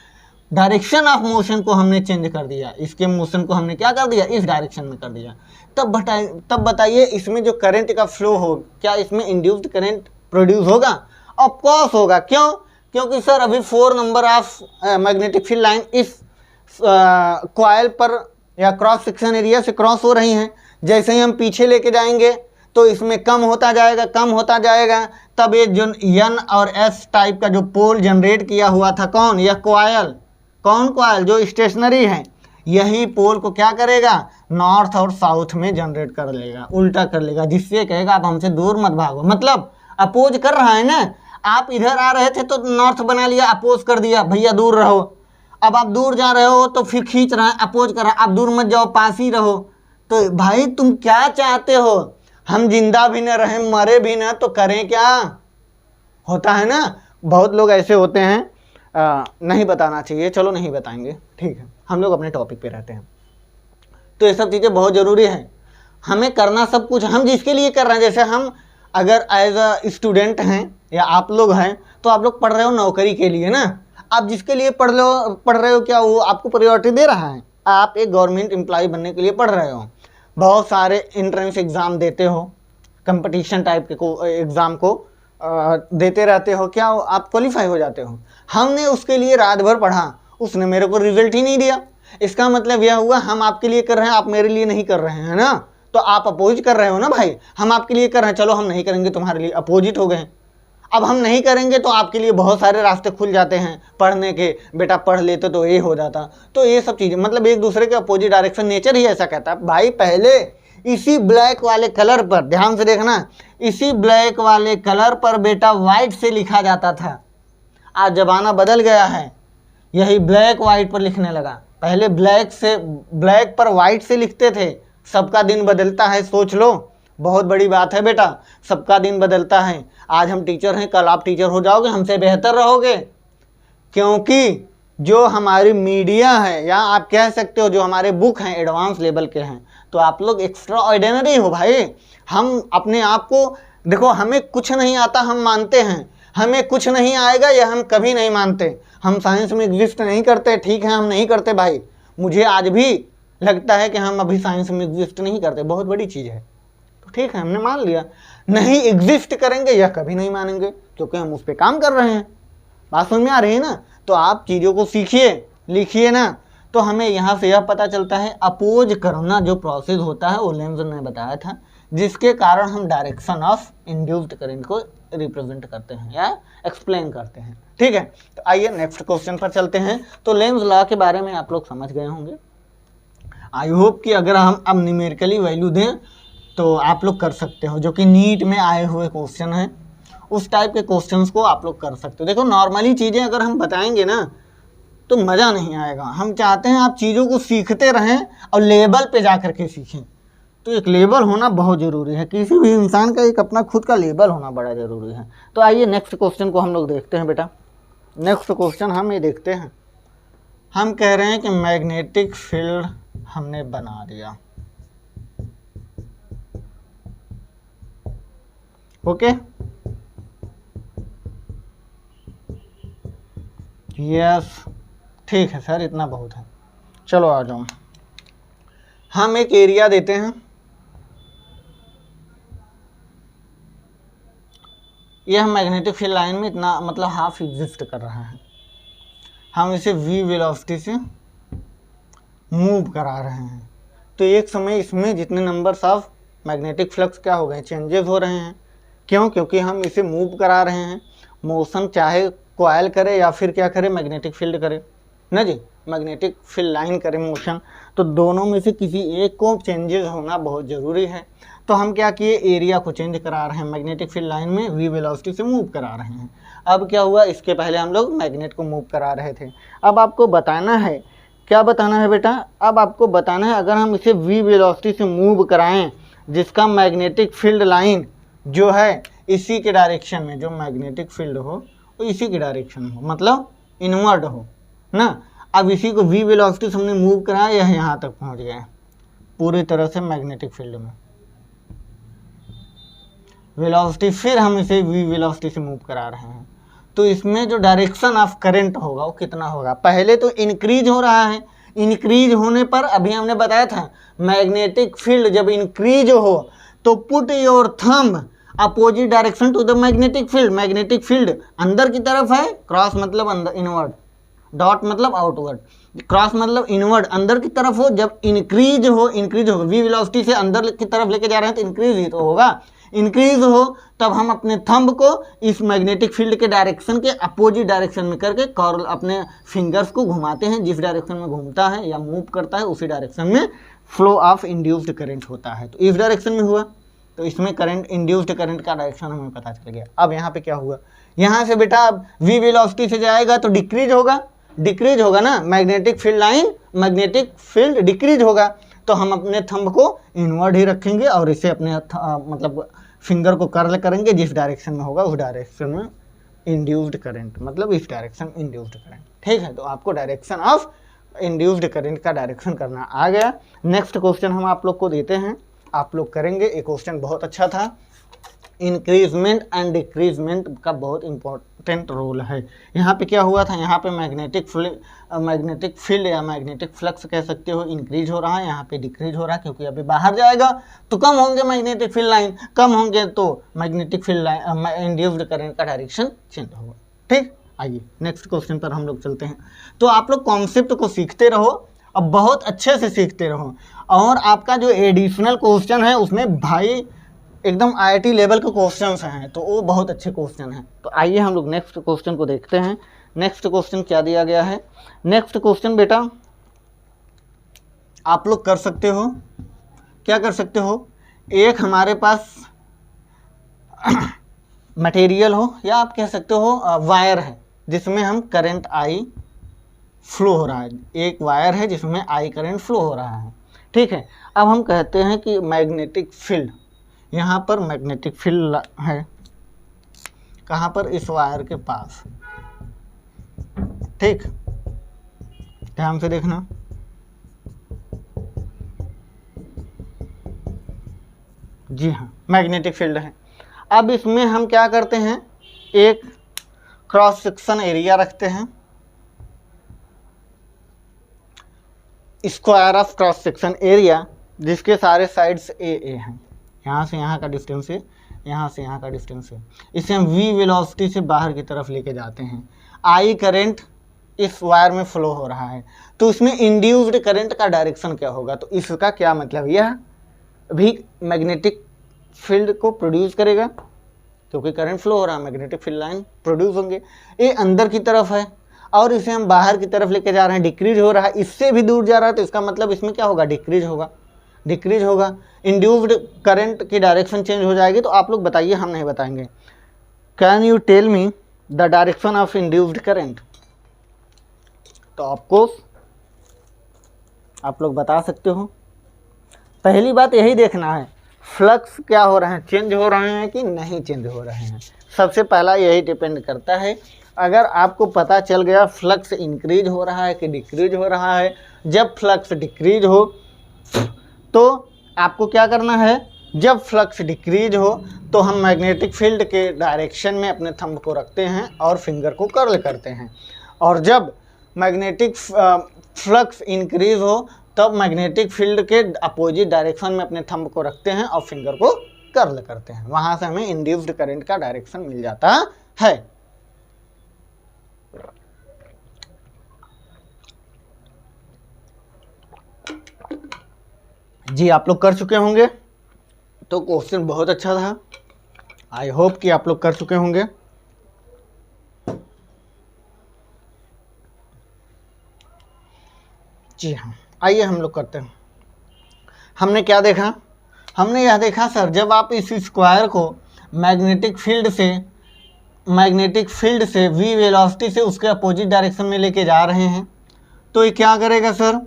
Speaker 1: डायरेक्शन ऑफ मोशन को हमने चेंज कर दिया, इसके मोशन को हमने क्या कर दिया, इस डायरेक्शन में कर दिया, तब बताइए इसमें जो करंट का फ्लो हो, क्या इसमें इंड्यूस्ड करंट प्रोड्यूस होगा? ऑफ कोर्स होगा। क्यों? क्योंकि सर अभी 4 number of magnetic field line इस कॉइल पर या क्रॉस सेक्शन एरिया से क्रॉस हो रही हैं। जैसे ही हम पीछे लेके जाएंगे तो इसमें कम होता जाएगा, कम होता जाएगा, तब ये जो N और S टाइप का जो पोल जनरेट किया हुआ था, कौन, यह कॉइल, कौन कॉइल जो स्टेशनरी है, यही पोल को क्या करेगा, नॉर्थ और साउथ में जनरेट कर लेगा, उल्टा कर लेगा, जिससे कहेगा आप हमसे दूर मत भागो, मतलब अपोज कर रहा है ना। आप इधर आ रहे थे तो नॉर्थ बना लिया, अपोज कर दिया, भैया दूर रहो। अब आप दूर जा रहे हो तो फिर खींच रहा है, अपोज कर रहा है, आप दूर मत जाओ, पास ही रहो। तो भाई तुम क्या चाहते हो, हम जिंदा भी न रहें, मरे भी न, तो करें क्या? होता है ना, बहुत लोग ऐसे होते हैं, नहीं बताना चाहिए, चलो नहीं बताएंगे, ठीक है, हम लोग अपने टॉपिक पे रहते हैं। तो ये सब चीज़ें बहुत ज़रूरी है, हमें करना सब कुछ, हम जिसके लिए कर रहे हैं, जैसे हम अगर एज अ स्टूडेंट हैं या आप लोग हैं, तो आप लोग पढ़ रहे हो नौकरी के लिए ना, आप जिसके लिए पढ़ रहे हो क्या वो आपको प्रायोरिटी दे रहा है? आप एक गवर्नमेंट एम्प्लॉय बनने के लिए पढ़ रहे हो, बहुत सारे एंट्रेंस एग्ज़ाम देते हो, कंपटीशन टाइप के एग्ज़ाम को देते रहते हो, क्या आप क्वालिफाई हो जाते हो? हमने उसके लिए रात भर पढ़ा, उसने मेरे को रिजल्ट ही नहीं दिया, इसका मतलब यह हुआ हम आपके लिए कर रहे हैं, आप मेरे लिए नहीं कर रहे हैं ना, तो आप अपोज कर रहे हो ना भाई, हम आपके लिए कर रहे हैं, चलो हम नहीं करेंगे तुम्हारे लिए, अपोजिट हो गए। अब हम नहीं करेंगे तो आपके लिए बहुत सारे रास्ते खुल जाते हैं पढ़ने के, बेटा पढ़ लेते तो ये हो जाता। तो ये सब चीज़ें मतलब एक दूसरे के अपोजिट डायरेक्शन, नेचर ही ऐसा कहता है। भाई पहले इसी ब्लैक वाले कलर पर, ध्यान से देखना, इसी ब्लैक वाले कलर पर बेटा वाइट से लिखा जाता था, आज ज़माना बदल गया है, यही ब्लैक वाइट पर लिखने लगा। पहले ब्लैक पर वाइट से लिखते थे। सबका दिन बदलता है, सोच लो, बहुत बड़ी बात है बेटा, सबका दिन बदलता है। आज हम टीचर हैं, कल आप टीचर हो जाओगे, हमसे बेहतर रहोगे, क्योंकि जो हमारी मीडिया है, या आप कह सकते हो जो हमारे बुक हैं एडवांस लेवल के हैं, तो आप लोग एक्स्ट्रा ऑर्डिनरी हो भाई। हम अपने आप को देखो, हमें कुछ नहीं आता हम मानते हैं, हमें कुछ नहीं आएगा यह हम कभी नहीं मानते। हम साइंस में एग्जिस्ट नहीं करते, ठीक है, हम नहीं करते भाई, मुझे आज भी लगता है कि हम अभी साइंस में एग्जिस्ट नहीं करते, बहुत बड़ी चीज़ है, तो ठीक है हमने मान लिया, नहीं एग्जिस्ट करेंगे यह कभी नहीं मानेंगे, क्योंकि हम उस पर काम कर रहे हैं। बात समझ में आ रही है ना? तो आप चीज़ों को सीखिए, लिखिए ना, तो हमें यहाँ से यह पता चलता है अपोज करना जो प्रोसेस होता है वो लेंज ने बताया था, जिसके कारण हम डायरेक्शन ऑफ इंड्यूस्ड करंट को रिप्रेजेंट करते हैं या एक्सप्लेन करते हैं। ठीक है, तो आइए नेक्स्ट क्वेश्चन पर चलते हैं। तो लेंज लॉ के बारे में आप लोग समझ गए होंगे, आई होप कि अगर हम अब न्यूमेरिकली वैल्यू दें तो आप लोग कर सकते हो, जो कि नीट में आए हुए क्वेश्चन हैं, उस टाइप के क्वेश्चंस को आप लोग कर सकते हो। देखो नॉर्मली चीज़ें अगर हम बताएंगे ना तो मज़ा नहीं आएगा, हम चाहते हैं आप चीज़ों को सीखते रहें और लेवल पे जा कर के सीखें। तो एक लेवल होना बहुत ज़रूरी है, किसी भी इंसान का एक अपना खुद का लेवल होना बड़ा ज़रूरी है। तो आइए नेक्स्ट क्वेश्चन को हम लोग देखते हैं बेटा। नेक्स्ट क्वेश्चन हम ये देखते हैं, हम कह रहे हैं कि मैग्नेटिक फील्ड हमने बना दिया, ओके, यस ठीक है सर, इतना बहुत है, चलो आ जाओ। हम एक एरिया देते हैं, यह मैग्नेटिक फील्ड लाइन में इतना मतलब हाफ एग्जिस्ट कर रहा है, हम इसे v वेलोसिटी से मूव करा रहे हैं। तो एक समय इसमें जितने नंबर्स ऑफ मैग्नेटिक फ्लक्स क्या हो गए, चेंजेस हो रहे हैं। क्यों? क्योंकि हम इसे मूव करा रहे हैं। मोशन चाहे कॉइल करे या फिर क्या करे, मैग्नेटिक फील्ड करे ना जी, मैग्नेटिक फील्ड लाइन करे मोशन, तो दोनों में से किसी एक को चेंजेस होना बहुत ज़रूरी है। तो हम क्या किए, एरिया को चेंज करा रहे हैं, मैग्नेटिक फील्ड लाइन में v वेलोसिटी से मूव करा रहे हैं। अब क्या हुआ, इसके पहले हम लोग मैग्नेट को मूव करा रहे थे। अब आपको बताना है, क्या बताना है बेटा, अब आपको बताना है अगर हम इसे v वेलोसिटी से मूव कराएं, जिसका मैग्नेटिक फील्ड लाइन जो है इसी के डायरेक्शन में, जो मैग्नेटिक फील्ड हो वो इसी के डायरेक्शन में हो, मतलब इनवर्ड हो ना। अब इसी को v वेलोसिटी से हमने मूव कराया, यह यहाँ तक पहुँच गया पूरी तरह से मैग्नेटिक फील्ड में वेलोसिटी, फिर हम इसे v वेलोसिटी से मूव करा रहे हैं। तो इसमें जो डायरेक्शन ऑफ करंट होगा वो कितना होगा, पहले तो इंक्रीज हो रहा है, इंक्रीज होने पर अभी हमने बताया था मैग्नेटिक फील्ड जब इंक्रीज हो तो put your thumb opposite direction to the magnetic field. Magnetic field अंदर की तरफ है, क्रॉस मतलब अंदर इनवर्ड, डॉट मतलब आउटवर्ड, क्रॉस मतलब इनवर्ड अंदर की तरफ हो। जब इंक्रीज हो, इंक्रीज होगा v वेलोसिटी से अंदर की तरफ लेके जा रहे हैं तो इंक्रीज ही तो होगा, इंक्रीज हो तब हम अपने थंब को इस मैग्नेटिक फील्ड के डायरेक्शन के अपोजिट डायरेक्शन में करके कॉर्ल अपने फिंगर्स को घुमाते हैं, जिस डायरेक्शन में घूमता है या मूव करता है उसी डायरेक्शन में फ्लो ऑफ इंड्यूस्ड करंट होता है। तो इस डायरेक्शन में हुआ तो इसमें करंट, इंड्यूस्ड करंट का डायरेक्शन हमें पता चल गया। अब यहाँ पे क्या हुआ, यहाँ से बेटा अब v वेलोसिटी से जाएगा तो डिक्रीज होगा, डिक्रीज होगा ना, magnetic field line, magnetic field decrease होगा, तो हम अपने थंब को इनवर्ड ही रखेंगे और इसे अपने मतलब फिंगर को कर्ल करेंगे, जिस डायरेक्शन में होगा उस डायरेक्शन में इंड्यूस्ड करंट, मतलब इस डायरेक्शन इंड्यूस्ड करंट। ठीक है, तो आपको डायरेक्शन ऑफ इंड्यूस्ड करंट का डायरेक्शन करना आ गया। नेक्स्ट क्वेश्चन हम आप लोग को देते हैं, आप लोग करेंगे। एक क्वेश्चन बहुत अच्छा था, इंक्रीजमेंट एंड डिक्रीजमेंट का बहुत इंपॉर्टेंट रोल है। यहाँ पे क्या हुआ था, यहाँ पे मैग्नेटिक फील्ड या मैग्नेटिक फ्लक्स कह सकते हो इंक्रीज हो रहा है, यहाँ पे डिक्रीज हो रहा है, क्योंकि अभी बाहर जाएगा तो कम होंगे मैग्नेटिक फील्ड लाइन, कम होंगे तो magnetic field line induced current का डायरेक्शन चेंज होगा। ठीक, आइए नेक्स्ट क्वेश्चन पर हम लोग चलते हैं। तो आप लोग कॉन्सेप्ट को सीखते रहो, अब बहुत अच्छे से सीखते रहो, और आपका जो एडिशनल क्वेश्चन है उसमें भाई एकदम IIT लेवल के क्वेश्चंस हैं, तो वो बहुत अच्छे क्वेश्चन हैं। तो आइए हम लोग नेक्स्ट क्वेश्चन को देखते हैं। नेक्स्ट क्वेश्चन क्या दिया गया है, नेक्स्ट क्वेश्चन बेटा आप लोग कर सकते हो, क्या कर सकते हो, एक हमारे पास मटेरियल हो या आप कह सकते हो वायर है जिसमें हम करंट I फ्लो हो रहा है, एक वायर है जिसमें I करंट फ्लो हो रहा है। ठीक है, अब हम कहते हैं कि मैग्नेटिक फील्ड, यहाँ पर मैग्नेटिक फील्ड है, कहाँ पर, इस वायर के पास। ठीक, ध्यान से देखना, जी हाँ मैग्नेटिक फील्ड है। अब इसमें हम क्या करते हैं, एक क्रॉस सेक्शन एरिया रखते हैं, square of cross section area जिसके सारे साइड्स ए हैं, यहाँ से यहाँ का डिस्टेंस है, यहाँ से यहाँ का डिस्टेंस है। इसे हम v वेलोसिटी से बाहर की तरफ लेके जाते हैं, I करंट इस वायर में फ्लो हो रहा है, तो इसमें इंड्यूस्ड करंट का डायरेक्शन क्या होगा। तो इसका क्या मतलब, यह भी मैग्नेटिक फील्ड को प्रोड्यूस करेगा, क्योंकि करंट फ्लो हो रहा है, मैग्नेटिक फील्ड लाइन प्रोड्यूस होंगे। ये अंदर की तरफ है और इसे हम बाहर की तरफ लेके जा रहे हैं, डिक्रीज हो रहा है, इससे भी दूर जा रहा है, तो इसका मतलब इसमें क्या होगा, डिक्रीज होगा, डिक्रीज होगा, इंड्यूस्ड करंट की डायरेक्शन चेंज हो जाएगी। तो आप लोग बताइए, हम नहीं बताएंगे। Can you tell me the direction of induced current. तो ऑफकोर्स आप लोग बता सकते हो। पहली बात यही देखना है फ्लक्स क्या हो रहे हैं, चेंज हो रहे हैं कि नहीं चेंज हो रहे हैं, सबसे पहला यही डिपेंड करता है। अगर आपको पता चल गया फ्लक्स इंक्रीज हो रहा है कि डिक्रीज हो रहा है, जब फ्लक्स डिक्रीज हो तो आपको क्या करना है, जब फ्लक्स डिक्रीज हो तो हम मैग्नेटिक फील्ड के डायरेक्शन में अपने थंब को रखते हैं और फिंगर को कर्ल करते हैं, और जब मैग्नेटिक फ्लक्स इंक्रीज हो तब मैग्नेटिक फील्ड के अपोजिट डायरेक्शन में अपने थंब को रखते हैं और फिंगर को कर्ल करते हैं, वहाँ से हमें इंड्यूस्ड करंट का डायरेक्शन मिल जाता है। जी आप लोग कर चुके होंगे, तो क्वेश्चन बहुत अच्छा था, आई होप कि आप लोग कर चुके होंगे। जी हाँ, आइए हम लोग करते हैं। हमने क्या देखा, हमने यह देखा सर, जब आप इस स्क्वायर को मैग्नेटिक फील्ड से v वेलोसिटी से उसके अपोजिट डायरेक्शन में लेके जा रहे हैं, तो ये क्या करेगा सर,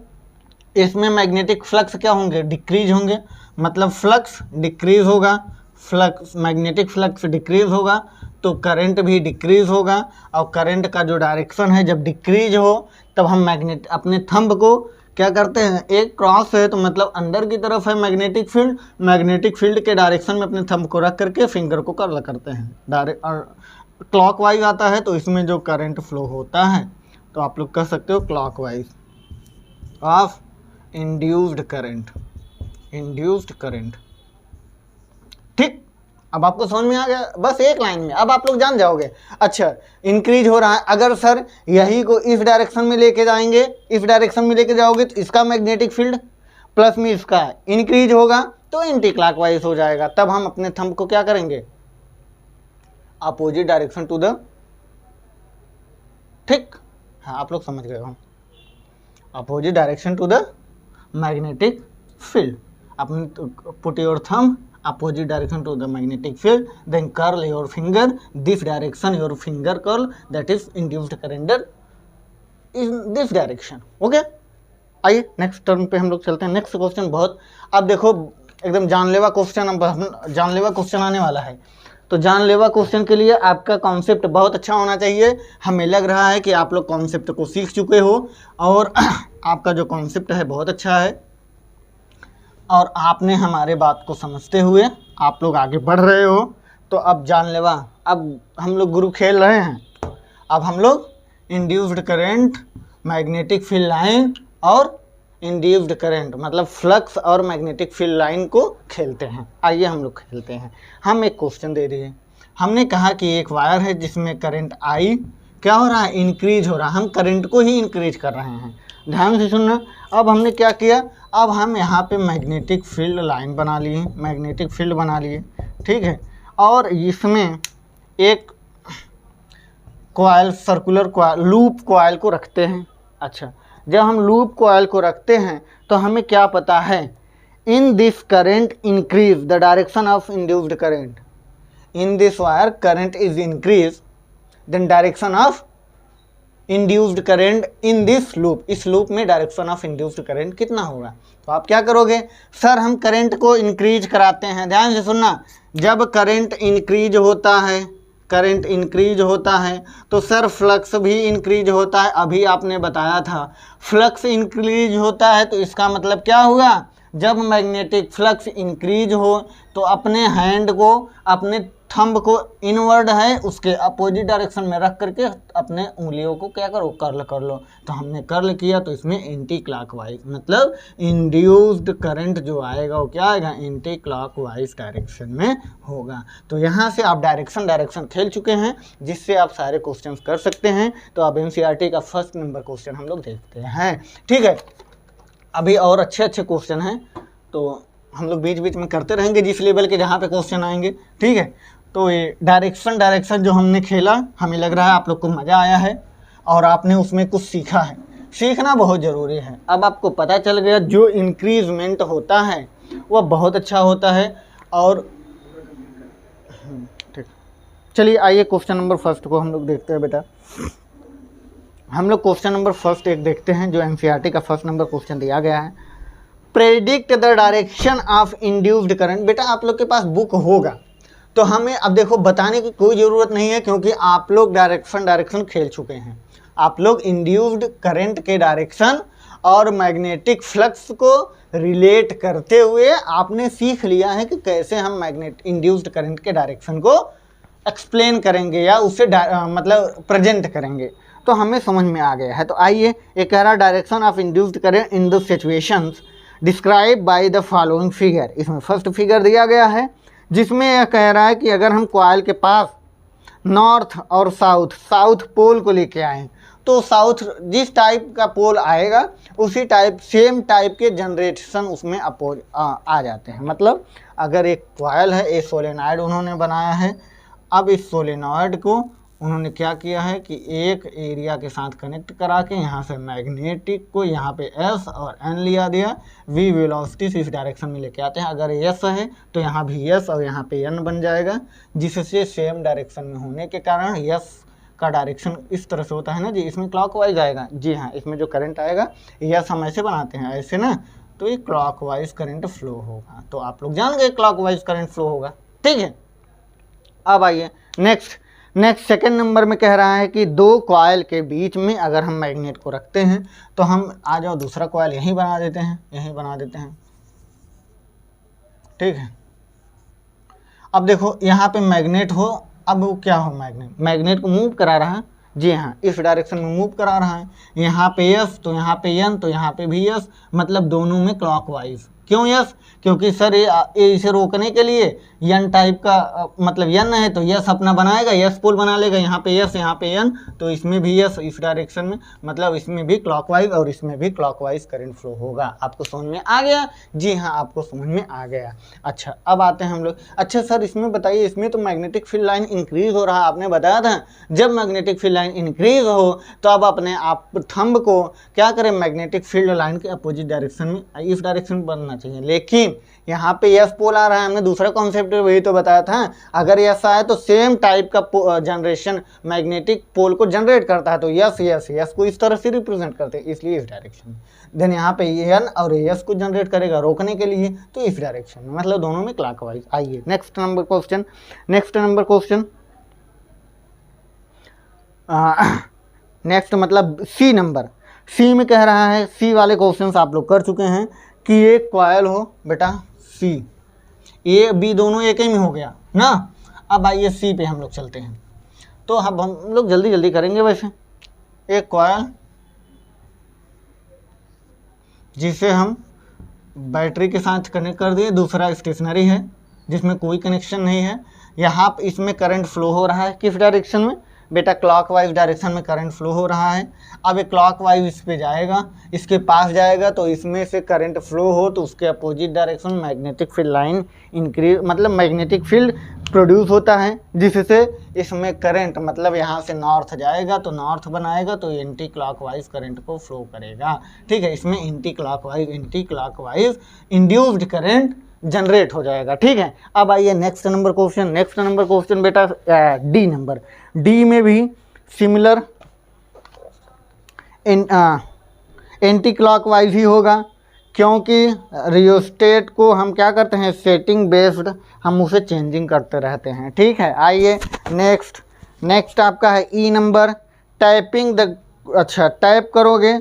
Speaker 1: इसमें मैग्नेटिक फ्लक्स क्या होंगे, डिक्रीज होंगे, मतलब फ्लक्स डिक्रीज होगा, मैग्नेटिक फ्लक्स डिक्रीज होगा तो करंट भी डिक्रीज होगा, और करंट का जो डायरेक्शन है जब डिक्रीज हो तब हम अपने थंब को क्या करते हैं, एक क्रॉस है तो मतलब अंदर की तरफ है मैग्नेटिक फील्ड के डायरेक्शन में अपने थंब को रख करके फिंगर को कर्ल करते हैं, डायरेक्ट और क्लॉकवाइज आता है तो इसमें जो करंट फ्लो होता है तो आप लोग कह सकते हो क्लॉकवाइज ऑफ इंड्यूस्ड करंट। ठीक, अब आपको समझ में आ गया, बस एक लाइन में अब आप लोग जान जाओगे। अच्छा, इंक्रीज हो रहा है, अगर सर यही को इस डायरेक्शन में लेके जाएंगे, इस डायरेक्शन में लेके जाओगे तो इसका मैग्नेटिक फील्ड प्लस में इसका इंक्रीज होगा तो एंटी क्लॉकवाइज हो जाएगा, तब हम अपने थंब को क्या करेंगे, अपोजिट डायरेक्शन टू द, ठीक, हाँ आप लोग समझ गए हो, opposite direction to the magnetic field, अपने put your thumb opposite direction to the magnetic field, then curl your finger this direction, your finger curl that is induced current in this direction। Okay, आइए next term पे हम लोग चलते हैं। Next question बहुत, अब देखो एकदम जानलेवा क्वेश्चन, अब जानलेवा क्वेश्चन आने वाला है, तो जानलेवा क्वेश्चन के लिए आपका कॉन्सेप्ट बहुत अच्छा होना चाहिए। हमें लग रहा है कि आप लोग कॉन्सेप्ट को सीख चुके हो और आपका जो कॉन्सेप्ट है बहुत अच्छा है और आपने हमारे बात को समझते हुए आप लोग आगे बढ़ रहे हो। तो अब जानलेवा, अब हम लोग गुरु खेल रहे हैं, अब हम लोग induced current, magnetic field line और इंड्यूस्ड करंट मतलब फ्लक्स और मैग्नेटिक फील्ड लाइन को खेलते हैं। आइए हम लोग खेलते हैं। हम एक क्वेश्चन दे दिए, हमने कहा कि एक वायर है जिसमें करंट आई क्या हो रहा है, इंक्रीज हो रहा है, हम करंट को ही इंक्रीज कर रहे हैं, ध्यान से सुनना। अब हमने क्या किया, अब हम यहाँ पे मैग्नेटिक फील्ड लाइन बना लिए, मैग्नेटिक फील्ड बना लिए, ठीक है, और इसमें एक coil, circular coil, loop coil को रखते हैं। अच्छा, जब हम लूप कॉइल को रखते हैं तो हमें क्या पता है, in this current increase the direction of induced current, in this wire current is increase then direction of induced current in this loop, इस लूप में डायरेक्शन ऑफ इंड्यूस्ड करंट कितना होगा। तो आप क्या करोगे, सर हम करंट को इंक्रीज कराते हैं, ध्यान से सुनना, जब करंट इंक्रीज होता है तो सर फ्लक्स भी इंक्रीज होता है। अभी आपने बताया था फ्लक्स इंक्रीज होता है तो इसका मतलब क्या हुआ, जब मैग्नेटिक फ्लक्स इंक्रीज हो तो अपने हैंड को, अपने थंब को इनवर्ड है उसके अपोजिट डायरेक्शन में रख करके अपने उंगलियों को क्या करो, कर्ल कर लो। तो हमने कर्ल किया तो इसमें एंटी क्लॉकवाइज मतलब इंड्यूस्ड करंट जो आएगा वो क्या आएगा, एंटी क्लॉकवाइज डायरेक्शन में होगा। तो यहाँ से आप डायरेक्शन खेल चुके हैं जिससे आप सारे क्वेश्चन कर सकते हैं। तो अब एनसीईआरटी का फर्स्ट नंबर क्वेश्चन हम लोग देखते हैं, ठीक है। अभी और अच्छे क्वेश्चन हैं तो हम लोग बीच बीच में करते रहेंगे जिस लेवल के जहाँ पे क्वेश्चन आएंगे, ठीक है। तो ये डायरेक्शन जो हमने खेला, हमें लग रहा है आप लोग को मज़ा आया है और आपने उसमें कुछ सीखा है, सीखना बहुत ज़रूरी है। अब आपको पता चल गया जो इंक्रीजमेंट होता है वह बहुत अच्छा होता है। और ठीक, चलिए आइए क्वेश्चन नंबर फर्स्ट को हम लोग देखते हैं। बेटा हम लोग क्वेश्चन नंबर फर्स्ट एक देखते हैं जो एनसीईआरटी का फर्स्ट नंबर क्वेश्चन दिया गया है, predict the direction of induced current. बेटा आप लोग के पास बुक होगा तो हमें अब देखो बताने की कोई ज़रूरत नहीं है क्योंकि आप लोग डायरेक्शन खेल चुके हैं। आप लोग इंड्यूस्ड करंट के डायरेक्शन और मैग्नेटिक फ्लक्स को रिलेट करते हुए आपने सीख लिया है कि कैसे हम इंड्यूस्ड करंट के डायरेक्शन को एक्सप्लेन करेंगे या उसे मतलब प्रेजेंट करेंगे, तो हमें समझ में आ गया है। तो आइए, ये कह रहा direction of induced current in the situations describe by the following figure. इसमें फर्स्ट फिगर दिया गया है जिसमें यह कह रहा है कि अगर हम कॉइल के पास नॉर्थ और साउथ पोल को लेके आएँ तो साउथ जिस टाइप का पोल आएगा उसी टाइप सेम टाइप के जनरेशन उसमें आ जाते हैं। मतलब अगर एक कॉइल है, एक सोलेनॉइड उन्होंने बनाया है, अब इस सोलेनॉइड को उन्होंने क्या किया है कि एक एरिया के साथ कनेक्ट करा के यहाँ से मैग्नेटिक को यहाँ पे एस और एन लिया दिया, वी वेलोसिटी इस डायरेक्शन में लेके आते हैं। अगर एस है तो यहाँ भी एस और यहाँ पे एन बन जाएगा, जिससे सेम डायरेक्शन में होने के कारण एस का डायरेक्शन इस तरह से होता है ना जी, इसमें क्लॉकवाइज आएगा। जी हाँ, इसमें जो करंट आएगा एस हम ऐसे बनाते हैं ऐसे ना, तो ये क्लॉकवाइज करंट फ्लो होगा। तो आप लोग जान गए क्लॉकवाइज करंट फ्लो होगा, ठीक है। अब आइए नेक्स्ट सेकंड नंबर में कह रहा है कि दो कॉइल के बीच में अगर हम मैग्नेट को रखते हैं तो हम आ जाओ दूसरा कॉइल यहीं बना देते हैं, ठीक है। अब देखो यहाँ पे मैग्नेट हो, अब वो क्या हो, मैग्नेट को मूव करा रहा है, जी हाँ इस डायरेक्शन में मूव करा रहा है। यहाँ पे एस तो यहाँ पे एन तो यहाँ पे भी एस, मतलब दोनों में क्लॉकवाइज। क्यों यस? क्योंकि सर ये इसे रोकने के लिए यन टाइप का मतलब यन है तो यस अपना बनाएगा, यस पोल बना लेगा, यहाँ पे यस यहाँ पे यन, तो इसमें भी यस इस डायरेक्शन में, मतलब इसमें भी क्लॉकवाइज और इसमें भी क्लॉकवाइज करंट फ्लो होगा। आपको समझ में आ गया? जी हाँ आपको समझ में आ गया। अच्छा अब आते हैं हम लोग, अच्छा सर इसमें बताइए, इसमें तो मैग्नेटिक फील्ड लाइन इंक्रीज हो रहा है, आपने बताया था जब मैग्नेटिक फील्ड लाइन इंक्रीज हो तो अब अपने आप थंब को क्या करें, मैग्नेटिक फील्ड लाइन के अपोजिट डायरेक्शन में इस डायरेक्शन में बनना चाहिए। लेकिन यहाँ पे यस पोल आ रहा है, हमने दूसरा कॉन्सेप्ट वही तो बताया था, अगर यस आए तो सेम टाइप का जनरेशन मैग्नेटिक पोल को जनरेट करता है, तो यस को इस तरह से रिप्रेजेंट करते हैं, इसलिए इस डायरेक्शन में। देन यहाँ पे एन और एस को जनरेट करेगा रोकने के लिए, तो इस डायरेक्शन में, मतलब दोनों में क्लॉकवाइज। आइए नेक्स्ट नंबर क्वेश्चन नेक्स्ट मतलब सी में कह रहा है, सी वाले क्वेश्चंस आप लोग कर चुके हैं कि एक कॉइल हो बेटा सी, ए बी दोनों एक ही में हो गया ना। अब आइए सी पे हम लोग चलते हैं, तो अब हम लोग जल्दी करेंगे। वैसे एक कॉइल जिसे हम बैटरी के साथ कनेक्ट कर दिए, दूसरा स्टेशनरी है जिसमें कोई कनेक्शन नहीं है। यहाँ इसमें करंट फ्लो हो रहा है, किस डायरेक्शन में बेटा, क्लॉकवाइज डायरेक्शन में करंट फ्लो हो रहा है। अब ये क्लॉकवाइज इस पे जाएगा, इसके पास जाएगा, तो इसमें से करंट फ्लो हो तो उसके opposite direction magnetic field line increase, मतलब मैग्नेटिक फील्ड प्रोड्यूस होता है, जिससे इसमें करंट मतलब यहाँ से नॉर्थ जाएगा तो नॉर्थ बनाएगा, तो एंटी क्लॉकवाइज करंट को फ्लो करेगा, ठीक है। इसमें anti clockwise induced current generate हो जाएगा, ठीक है। अब आइए नेक्स्ट नंबर क्वेश्चन बेटा डी में भी सिमिलर एंटी क्लॉकवाइज ही होगा, क्योंकि रियोस्टेट को हम क्या करते हैं, सेटिंग बेस्ड हम उसे चेंजिंग करते रहते हैं, ठीक है। आइए नेक्स्ट आपका है ई नंबर, टैपिंग द, अच्छा टैप करोगे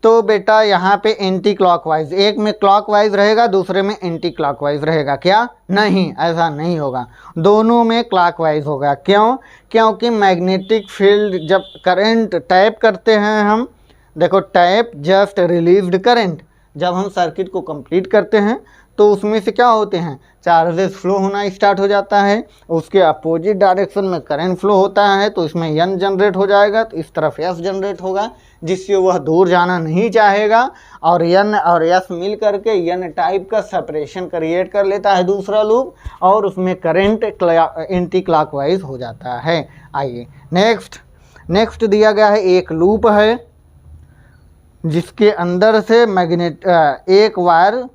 Speaker 1: तो बेटा यहाँ पे एंटी क्लॉकवाइज, एक में क्लॉकवाइज रहेगा दूसरे में एंटी क्लॉकवाइज रहेगा क्या? नहीं, ऐसा नहीं होगा, दोनों में क्लॉकवाइज होगा। क्यों? क्योंकि मैग्नेटिक फील्ड जब करंट टैप करते हैं हम, देखो टैप जस्ट रिलीव्ड करंट, जब हम सर्किट को कंप्लीट करते हैं तो उसमें से क्या होते हैं, चार्जेस फ्लो होना स्टार्ट हो जाता है, उसके अपोजिट डायरेक्शन में करंट फ्लो होता है, तो इसमें एन जनरेट हो जाएगा, तो इस तरफ एस जनरेट होगा, जिससे वह दूर जाना नहीं चाहेगा, और एन और एस मिल करके एन टाइप का सेपरेशन क्रिएट कर लेता है दूसरा लूप, और उसमें करंट एंटी क्लॉकवाइज हो जाता है। आइए नेक्स्ट दिया गया है, एक लूप है जिसके अंदर से एक वायर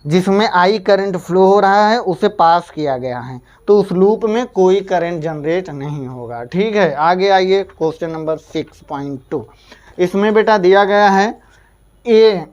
Speaker 1: जिसमें आई करंट फ्लो हो रहा है उसे पास किया गया है, तो उस लूप में कोई करंट जनरेट नहीं होगा, ठीक है। आगे आइए क्वेश्चन नंबर 6.2, इसमें बेटा दिया गया है a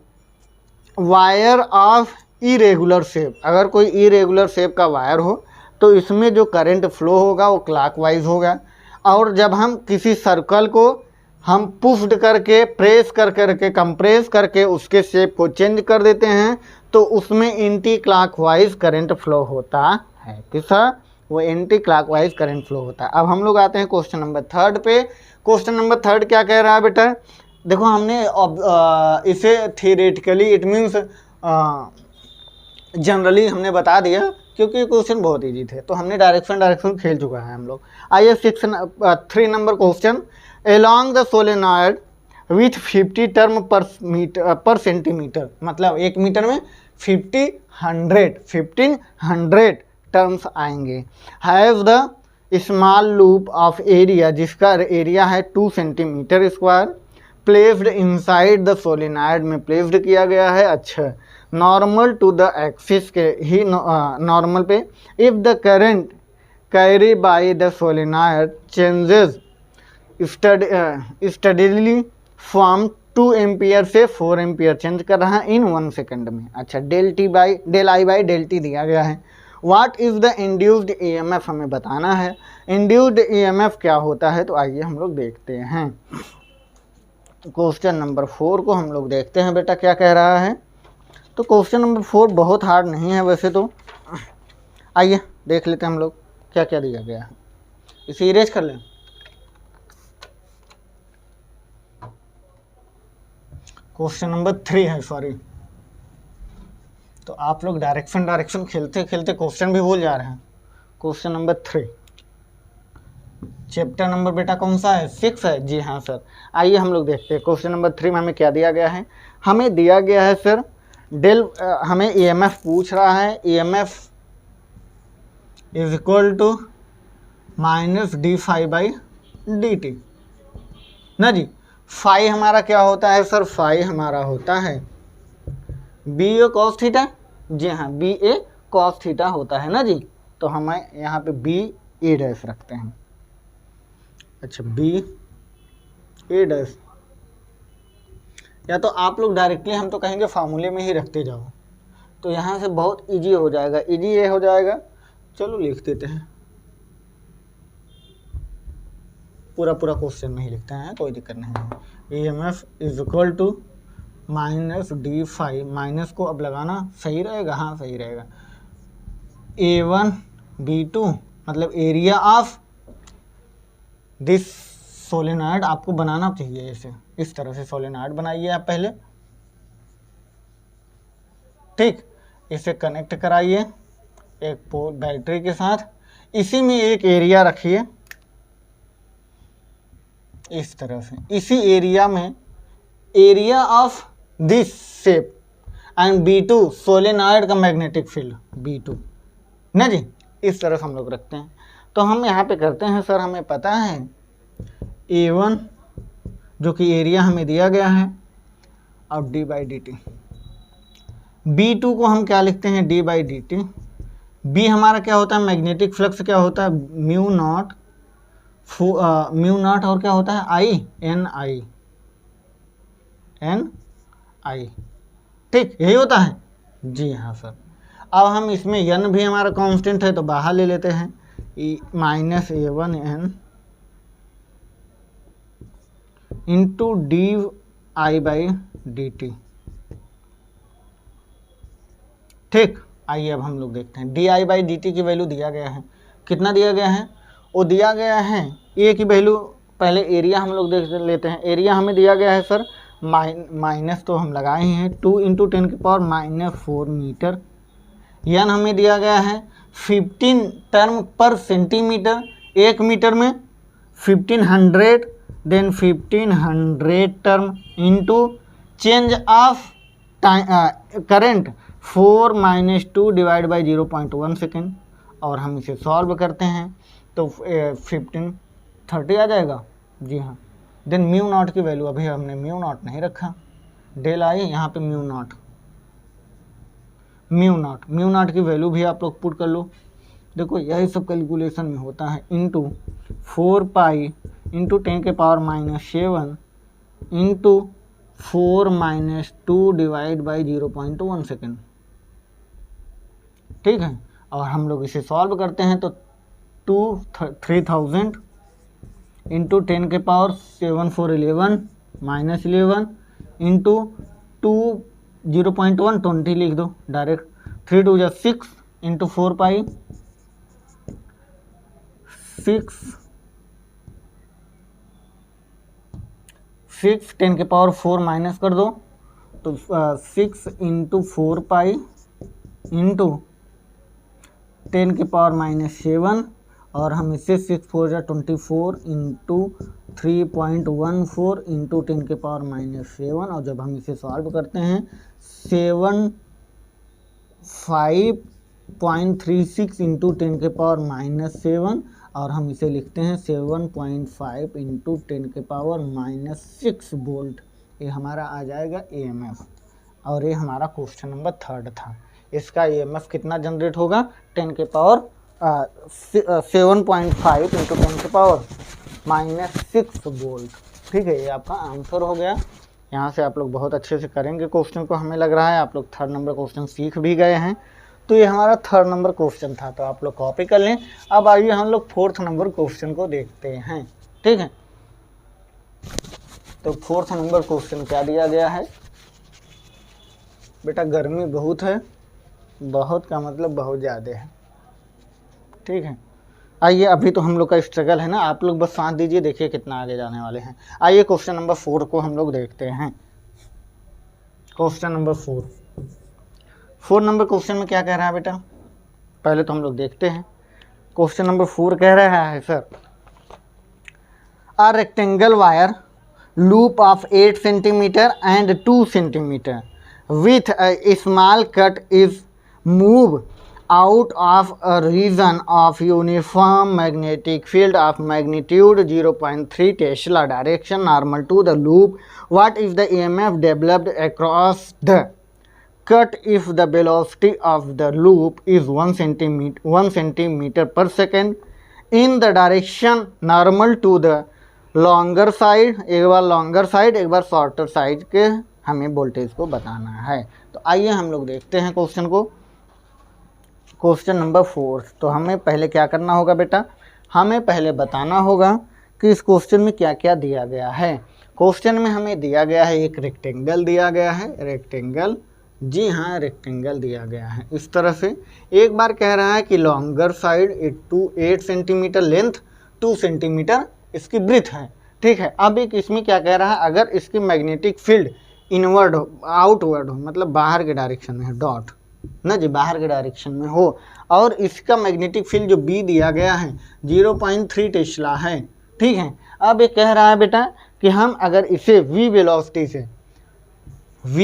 Speaker 1: wire of irregular shape, अगर कोई इरेगुलर शेप का वायर हो तो इसमें जो करंट फ्लो होगा वो क्लॉकवाइज होगा, और जब हम किसी सर्कल को हम पुश्ड करके प्रेस करके कंप्रेस करके उसके शेप को चेंज कर देते हैं तो उसमें एंटी क्लॉकवाइज करंट फ्लो होता है, किसा? वो एंटी क्लॉकवाइज करंट फ्लो होता है। अब हम लोग आते हैं क्वेश्चन नंबर 3 पे। क्वेश्चन नंबर 3 क्या कह रहा है बेटा, देखो हमने इसे थियोरेटिकली इट मीन्स जनरली हमने बता दिया, क्योंकि क्वेश्चन बहुत इजी थे, तो हमने डायरेक्शन खेल चुका है हम लोग। आइए 3 number question, along the solenoid with 50 term पर सेंटीमीटर, मतलब 1 मीटर में 1500 टर्म्स आएंगे, have the small loop of area जिसका एरिया है 2 centimetre square placed inside the solenoid में प्लेस्ड किया गया है। अच्छा, नॉर्मल टू द एक्सिस के ही नॉर्मल पे। If the current carry by the solenoid changes steadily from 2 ampere से 4 एम्पियर चेंज कर रहा है इन 1 सेकेंड में। अच्छा, del I by del t दिया गया है। What is the induced EMF हमें बताना है। इंड्यूस्ड ईएमएफ क्या होता है, तो आइए हम लोग देखते हैं। क्वेश्चन नंबर 4 को हम लोग देखते हैं बेटा क्या कह रहा है। तो क्वेश्चन नंबर 4 बहुत हार्ड नहीं है वैसे तो, आइए देख लेते हैं हम लोग क्या क्या दिया गया है। इसे इरेज कर लें। क्वेश्चन नंबर 3 है, सॉरी। तो आप लोग डायरेक्शन खेलते खेलते क्वेश्चन भी भूल जा रहे हैं। क्वेश्चन नंबर 3, चैप्टर नंबर बेटा कौन सा है, 6 है। जी हाँ सर, आइए हम लोग देखते हैं क्वेश्चन नंबर 3 में हमें क्या दिया गया है। हमें दिया गया है सर हमें ईएमएफ पूछ रहा है। EMF is equal to minus d phi by d t ना जी। फाई हमारा क्या होता है सर, फाई हमारा होता है बी ए कॉस थीटा। जी हाँ, बी ए कॉस थीटा होता है ना जी। तो हमें यहाँ पे बी ए डैश रखते हैं। अच्छा, बी ए डैश, या तो आप लोग डायरेक्टली, हम तो कहेंगे फार्मूले में ही रखते जाओ, तो यहाँ से बहुत इजी हो जाएगा, इजी ये हो जाएगा। चलो लिख देते हैं, पूरा क्वेश्चन में ही लिखते हैं, कोई दिक्कत नहीं है। E M F is equal to minus d phi, minus को अब लगाना सही रहेगा, हाँ सही रहेगा। A1 B2 मतलब एरिया ऑफ दिस सोलेनॉइड, आपको बनाना चाहिए ऐसे, इस तरह से सोलेनॉइड बनाइए आप पहले, ठीक। इसे कनेक्ट कराइए एक पोल बैटरी के साथ, इसी में एक एरिया रखिए इस तरह से। इसी एरिया में area of this shape and B2 solenoid का मैग्नेटिक फील्ड B2 ना जी, इस तरह से हम लोग रखते हैं। तो हम यहाँ पे करते हैं सर, हमें पता है A1 जो कि एरिया हमें दिया गया है और D by d T. B2 को हम क्या लिखते हैं, d by d t. B हमारा क्या होता है, मैग्नेटिक फ्लक्स क्या होता है, म्यू नॉट और क्या होता है, आई एन आई, ठीक, यही होता है। जी हाँ सर। अब हम इसमें एन भी हमारा कांस्टेंट है तो बाहर ले लेते हैं, minus A1 N into d I by d t, ठीक। आइए अब हम लोग देखते हैं, d I by d t की वैल्यू दिया गया है, कितना दिया गया है, वो दिया गया है ए की वैल्यू, पहले एरिया हम लोग देख लेते हैं। एरिया हमें दिया गया है सर माइनस तो हम लगाए हैं 2 इंटू 10 की पावर -4 मीटर। यन हमें दिया गया है 15 टर्म पर सेंटीमीटर, 1 मीटर में 1500, then 1500 term into change of current 4 - 2 divide by 0.1 second. और हम इसे सॉल्व करते हैं तो 1530 आ जाएगा। जी हाँ, देन म्यू नॉट की वैल्यू, अभी हमने म्यू नॉट नहीं रखा, डेल आई यहाँ पे म्यू नॉट की वैल्यू भी आप लोग पुट कर लो। देखो यही सब कैलकुलेशन में होता है, इंटू 4 पाई इंटू 10 के power -7 into 4 - 2 divide by 0.1 second, ठीक है। और हम लोग इसे सॉल्व करते हैं तो 3000 इंटू 10 के पावर 7 4 11 -11 इंटू 2 0.1 20 लिख दो डायरेक्ट, 3 2 6 इंटू 4 पाई 6 10 के पावर 4 माइनस कर दो तो 6 इंटू 4 पाई इंटू 10 के पावर -7, और हम इसे 6 4 जा 24 इंटू 3.14 इंटू 10 के पावर -7, और जब हम इसे सॉल्व करते हैं 75.36 इंटू 10 के पावर -7, और हम इसे लिखते हैं 7.5 इंटू 10⁻⁻6 वोल्ट। ये हमारा आ जाएगा EMF। और ये हमारा क्वेश्चन नंबर 3 था। इसका EMF कितना जनरेट होगा? 7.5 इंटू 10⁻⁻6 वोल्ट। ठीक है, ये आपका आंसर हो गया। यहाँ से आप लोग बहुत अच्छे से करेंगे क्वेश्चन को, हमें लग रहा है आप लोग 3rd नंबर क्वेश्चन सीख भी गए हैं। तो ये हमारा 3rd नंबर क्वेश्चन था, तो आप लोग कॉपी कर लें। अब आइए हम लोग 4th नंबर क्वेश्चन को देखते हैं। ठीक है, तो 4th नंबर क्वेश्चन क्या दिया गया है बेटा? गर्मी बहुत है, बहुत का मतलब बहुत ज़्यादा है। ठीक है, आइए, अभी तो हम लोग का स्ट्रगल है ना, आप लोग बस साथ दीजिए, देखिए कितना आगे जाने वाले हैं। आइए क्वेश्चन नंबर 4 को हम लोग देखते हैं। क्वेश्चन नंबर 4 नंबर क्वेश्चन में क्या कह रहा है बेटा? पहले तो हम लोग देखते हैं। क्वेश्चन नंबर 4 कह रहा है sir, a rectangle wire loop of 8 centimetre and 2 centimetre with a small cut is moved out of a region of uniform magnetic field of magnitude 0.3 Tesla direction normal to the loop. What is the EMF developed across the cut if the velocity of the loop is 1 centimeter per second in the direction normal to the longer side? एक बार longer side, एक बार shorter side के हमें voltage को बताना है। तो आइए हम लोग देखते हैं क्वेश्चन को। क्वेश्चन नंबर 4, तो हमें पहले क्या करना होगा बेटा? हमें पहले बताना होगा कि इस क्वेश्चन में क्या क्या दिया गया है। क्वेश्चन में हमें दिया गया है एक रेक्टेंगल दिया गया है, रेक्टेंगल, जी हाँ रेक्टेंगल दिया गया है इस तरह से। एक बार कह रहा है कि longer side 8 centimetre length, 2 centimetre इसकी ब्रीथ है। ठीक है, अब एक इसमें क्या कह रहा है, अगर इसकी मैग्नेटिक फील्ड इनवर्ड हो, आउटवर्ड हो, मतलब बाहर के डायरेक्शन में है, डॉट ना जी, बाहर के डायरेक्शन में हो, और इसका मैग्नेटिक फील्ड जो बी दिया गया है 0.3 टेस्ला है। ठीक है, अब ये कह रहा है बेटा कि हम अगर इसे v वेलोसिटी से v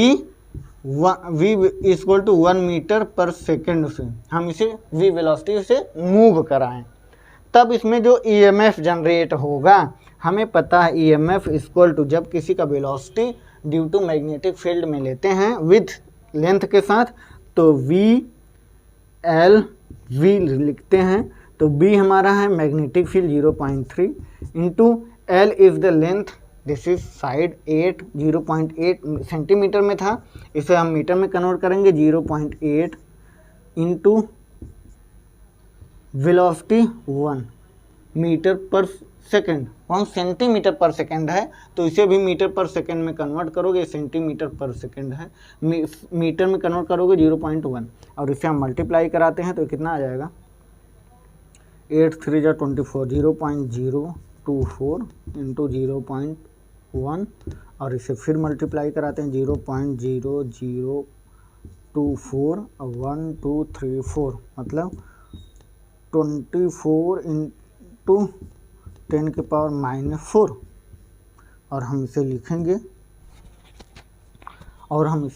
Speaker 1: equal to 1 metre per second से हम इसे v वेलोसिटी से मूव कराएं, तब इसमें जो EMF जनरेट होगा, हमें पता है EMF इक्वल टू, जब किसी का velocity due to magnetic field में लेते हैं विथ लेंथ के साथ, तो v लिखते हैं। तो b हमारा है magnetic field 0.3 into l is the length, this is side 8, 0.8 centimetre में था, इसे हम मीटर में कन्वर्ट करेंगे, 0.8 into velocity 1 metre per second, 1 centimetre पर सेकेंड है, तो इसे भी मीटर पर सेकेंड में कन्वर्ट करोगे, सेंटीमीटर पर सेकेंड है, मीटर में कन्वर्ट करोगे 0.1, और इसे हम मल्टीप्लाई कराते हैं तो कितना आ जाएगा, 8 3 जा 24, 0.024 इंटू 0.1, और इसे फिर मल्टीप्लाई कराते हैं 0.0024 और 1 2 3 4, मतलब 24 इंटू 10⁻⁻4, और हम इसे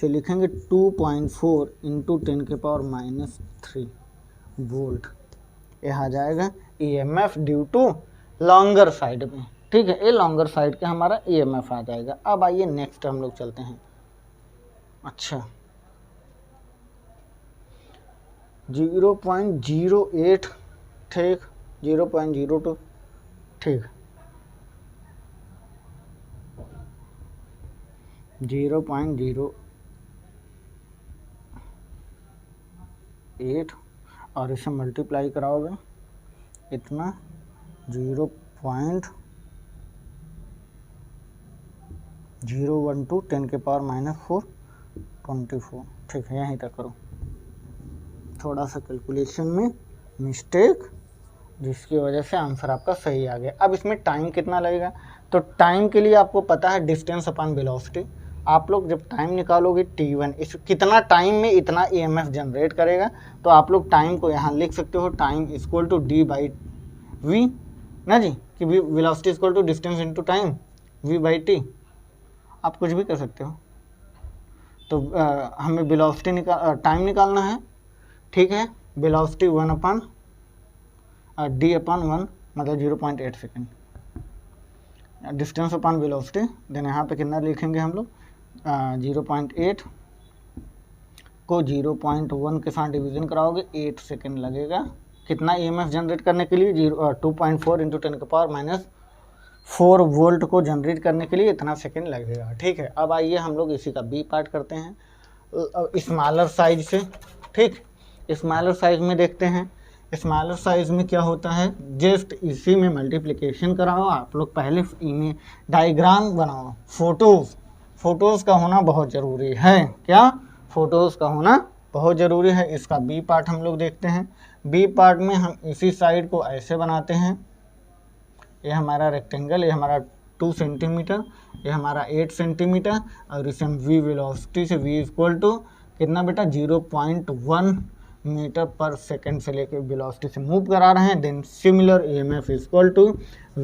Speaker 1: लिखेंगे 2.4 इंटू 10⁻⁻3 वोल्ट। यह आ जाएगा EMF due to longer side में। ठीक है, ये लॉन्गर साइड का हमारा EMF आ जाएगा। अब आइए नेक्स्ट हम लोग चलते हैं। अच्छा, 0.08, ठीक, 0.02, ठीक, 0.08 और इसे मल्टीप्लाई कराओगे इतना 0.012 10⁻⁻4 24। ठीक है, यहीं तक करो। थोड़ा सा कैलकुलेशन में मिस्टेक, जिसकी वजह से आंसर आपका सही आ गया। अब इसमें टाइम कितना लगेगा, तो टाइम के लिए आपको पता है डिस्टेंस अपॉन वेलोसिटी। आप लोग जब टाइम निकालोगे t1, इस कितना टाइम में इतना EMF जनरेट करेगा, तो आप लोग टाइम को यहाँ लिख सकते हो, टाइम इक्वल टू d/v ना जी, कि velocity equal to distance into time, v/t, आप कुछ भी कर सकते हो। तो हमें वेलोसिटी टाइम निकालना है। ठीक है, वेलोसिटी 1/d/1 मतलब 0.8 second, distance upon velocity. Then यहाँ पे कितना लिखेंगे हम लोग, 0.8 को 0.1 के साथ डिवीजन कराओगे 8 सेकेंड लगेगा। कितना ईएमएफ जनरेट करने के लिए, 2.4 इंटू 10⁻⁻4 वोल्ट को जनरेट करने के लिए इतना सेकेंड लगेगा। ठीक है, अब आइए हम लोग इसी का बी पार्ट करते हैं स्मॉलर साइज से। ठीक, स्मॉलर साइज में देखते हैं। स्मॉलर साइज में क्या होता है, जस्ट इसी में मल्टीप्लिकेशन कराओ। आप लोग पहले इमेज डायग्राम बनाओ। फोटोज़ का होना बहुत ज़रूरी है। क्या, फोटोज़ का होना बहुत ज़रूरी है। इसका बी पार्ट हम लोग देखते हैं। बी पार्ट में हम इसी साइड को ऐसे बनाते हैं, ये हमारा रेक्टेंगल, ये हमारा 2 सेंटीमीटर, ये हमारा 8 सेंटीमीटर, और इसे हम वी वेलोसिटी से v इक्वल टू कितना बेटा 0.1 मीटर पर सेकेंड से लेकर वेलोसिटी से मूव करा रहे हैं। Then similar EMF equal to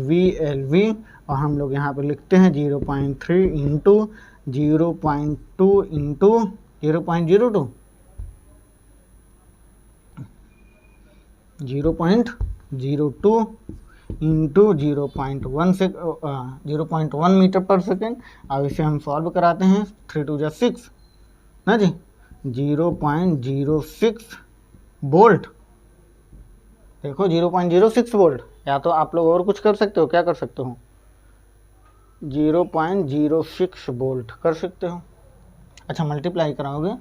Speaker 1: VLV, और हम लोग यहाँ पर लिखते हैं 0.3 into 0.2 into 0.02 into 0.1 metre per second. अब इसे हम सॉल्व कराते हैं, 3 2 जा 6 ना जी, 0.06 वोल्ट। देखो 0.06 वोल्ट, या तो आप लोग और कुछ कर सकते हो, क्या कर सकते हो, 0.06 वोल्ट कर सकते हो। अच्छा, मल्टीप्लाई कराओगे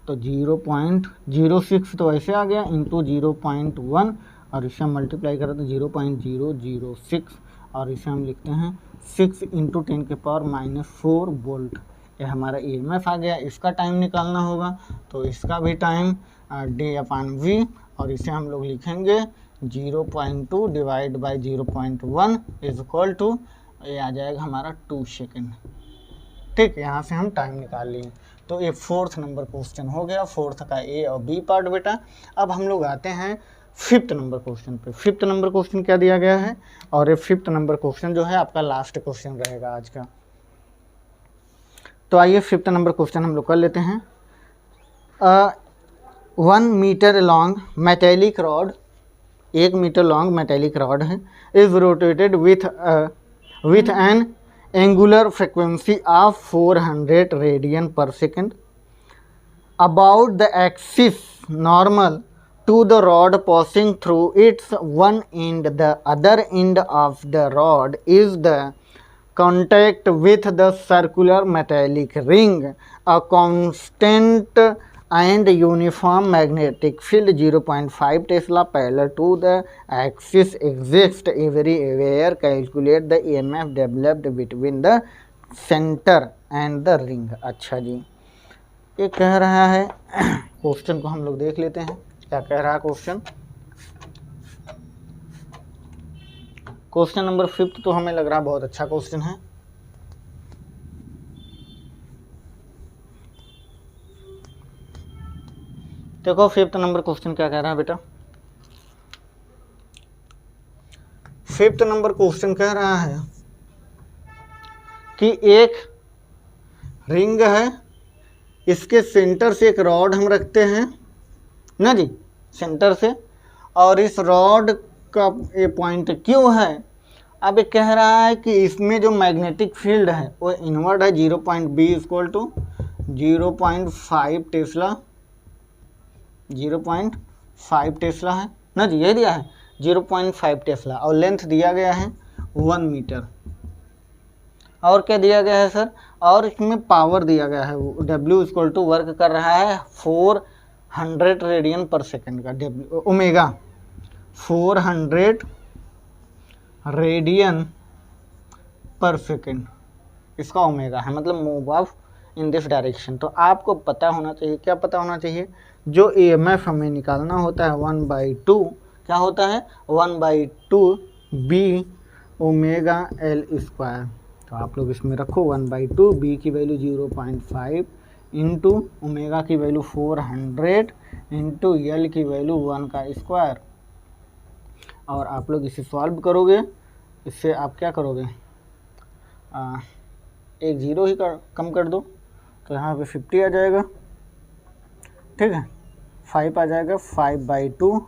Speaker 1: तो 0.06 तो ऐसे आ गया इंटू 0.1, और इसे हम मल्टीप्लाई करें तो 0.006, और इसे हम लिखते हैं 6 इंटू 10⁻⁻4 वोल्ट। ये हमारा EMF आ गया। इसका टाइम निकालना होगा, तो इसका भी टाइम D/V, और इसे हम लोग लिखेंगे 0.2 divide by 0.1 is equal to, ये आ जाएगा हमारा 2 सेकेंड। ठीक, यहाँ से हम टाइम निकाल लिए। तो ये 4th नंबर क्वेश्चन हो गया, 4th का A और B पार्ट बेटा। अब हम लोग आते हैं 5th नंबर क्वेश्चन पे। 5th नंबर क्वेश्चन क्या दिया गया है, और ये 5th नंबर क्वेश्चन जो है आपका लास्ट क्वेश्चन रहेगा आज का। तो आइए 5th नंबर क्वेश्चन हम लोग कर लेते हैं। 1 metre long metallic rod, 1 metre long metallic rod है, is rotated with an angular frequency of 400 radian per second about the axis normal to the rod passing through its one end. The other end of the rod is the contact with the circular metallic ring. A constant and uniform magnetic field 0.5 Tesla parallel to the axis exists everywhere. Calculate the EMF developed between the center and the ring. अच्छा जी, ये कह रहा है, question को हम लोग देख लेते हैं क्या कह रहा है क्वेश्चन। क्वेश्चन नंबर 5 तो हमें लग रहा है बहुत अच्छा क्वेश्चन है। देखो 5th नंबर क्वेश्चन क्या कह रहा है बेटा। 5th नंबर क्वेश्चन कह रहा है कि एक रिंग है, इसके सेंटर से एक रॉड हम रखते हैं ना जी, सेंटर से, और इस रॉड का ये पॉइंट क्यों है। अब ये कह रहा है कि इसमें जो मैग्नेटिक फील्ड है वो इनवर्ड है, 0.B equal to 0.5 Tesla, 0.5 Tesla है ना जी, ये दिया है 0.5 टेस्ला, और लेंथ दिया गया है 1 मीटर। और क्या दिया गया है सर, और इसमें पावर दिया गया है, W इक्वल टू वर्क कर रहा है 400 रेडियन पर सेकेंड का, W omega 400 radian per second इसका ओमेगा है, मतलब move of in this direction. तो आपको पता होना चाहिए, क्या पता होना चाहिए, जो EMF हमें निकालना होता है 1/2, क्या होता है 1/2 B ओमेगा L स्क्वायर। तो आप लोग इसमें रखो 1/2 B की वैल्यू 0.5 इंटू ओमेगा की वैल्यू 400 इंटू L की वैल्यू 1 का स्क्वायर, और आप लोग इसे सॉल्व करोगे। इससे आप क्या करोगे, एक जीरो ही कम कर दो, तो यहाँ पे 50 आ जाएगा। ठीक है, 5 आ जाएगा, 5/2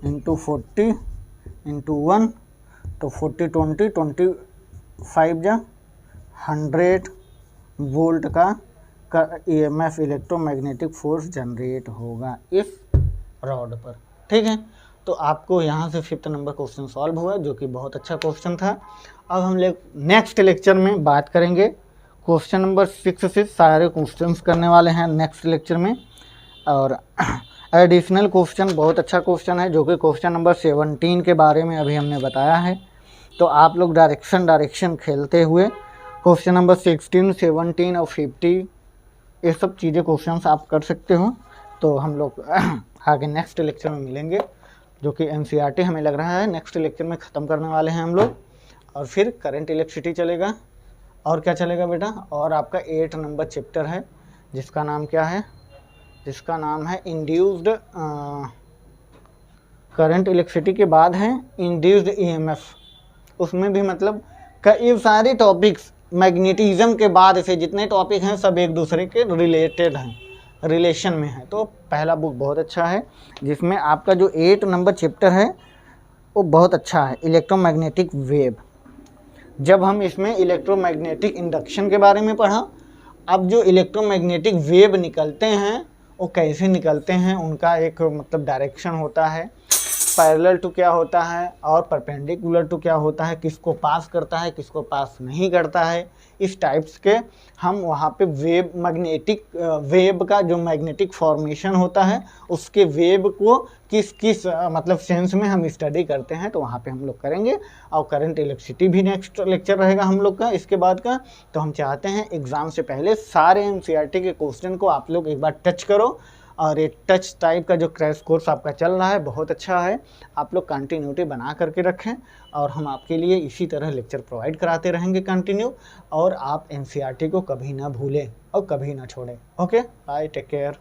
Speaker 1: इंटू 40 इंटू 1 तो 40 20 25 जा 100 वोल्ट का EMF इलेक्ट्रोमैग्नेटिक फोर्स जनरेट होगा इस रॉड पर। ठीक है, तो आपको यहाँ से 5th नंबर क्वेश्चन सॉल्व हुआ, जो कि बहुत अच्छा क्वेश्चन था। अब हम नेक्स्ट लेक्चर में बात करेंगे क्वेश्चन नंबर 6 से सारे क्वेश्चंस करने वाले हैं नेक्स्ट लेक्चर में। और एडिशनल क्वेश्चन बहुत अच्छा क्वेश्चन है, जो कि क्वेश्चन नंबर 17 के बारे में अभी हमने बताया है। तो आप लोग डायरेक्शन खेलते हुए क्वेश्चन नंबर 16, 17 और 50 ये सब चीज़ें क्वेश्चंस आप कर सकते हो। तो हम लोग आगे नेक्स्ट लेक्चर में मिलेंगे, जो कि NCERT हमें लग रहा है नेक्स्ट लेक्चर में ख़त्म करने वाले हैं हम लोग। और फिर करंट इलेक्ट्रिसिटी चलेगा, और क्या चलेगा बेटा, और आपका 8 नंबर चैप्टर है जिसका नाम क्या है, जिसका नाम है इंड्यूस्ड करंट इलेक्ट्रिसिटी के बाद है इंड्यूस्ड EMF। उसमें भी मतलब ये सारे टॉपिक्स मैग्नेटिज्म के बाद से जितने टॉपिक हैं सब एक दूसरे के रिलेटेड हैं, रिलेशन में है। तो पहला बुक बहुत अच्छा है, जिसमें आपका जो 8 नंबर चैप्टर है वो बहुत अच्छा है, इलेक्ट्रोमैग्नेटिक वेव। जब हम इसमें इलेक्ट्रोमैग्नेटिक इंडक्शन के बारे में पढ़ा, अब जो इलेक्ट्रोमैग्नेटिक वेव निकलते हैं वो कैसे निकलते हैं, उनका एक मतलब डायरेक्शन होता है, पैरेलल टू क्या होता है और परपेंडिकुलर टू क्या होता है, किसको पास करता है किसको पास नहीं करता है, इस टाइप्स के हम वहाँ पे वेव मैग्नेटिक वेव का जो मैग्नेटिक फॉर्मेशन होता है उसके वेव को किस किस मतलब सेंस में हम स्टडी करते हैं, तो वहाँ पे हम लोग करेंगे। और करंट इलेक्ट्रिसिटी भी नेक्स्ट लेक्चर रहेगा हम लोग का इसके बाद का। तो हम चाहते हैं एग्ज़ाम से पहले सारे NCERT के क्वेश्चन को आप लोग एक बार टच करो, और ये टच टाइप का जो क्रैश कोर्स आपका चल रहा है बहुत अच्छा है, आप लोग कंटिन्यूटी बना करके रखें, और हम आपके लिए इसी तरह लेक्चर प्रोवाइड कराते रहेंगे कंटिन्यू। और आप NCERT को कभी ना भूलें और कभी ना छोड़ें। Okay, bye, take care.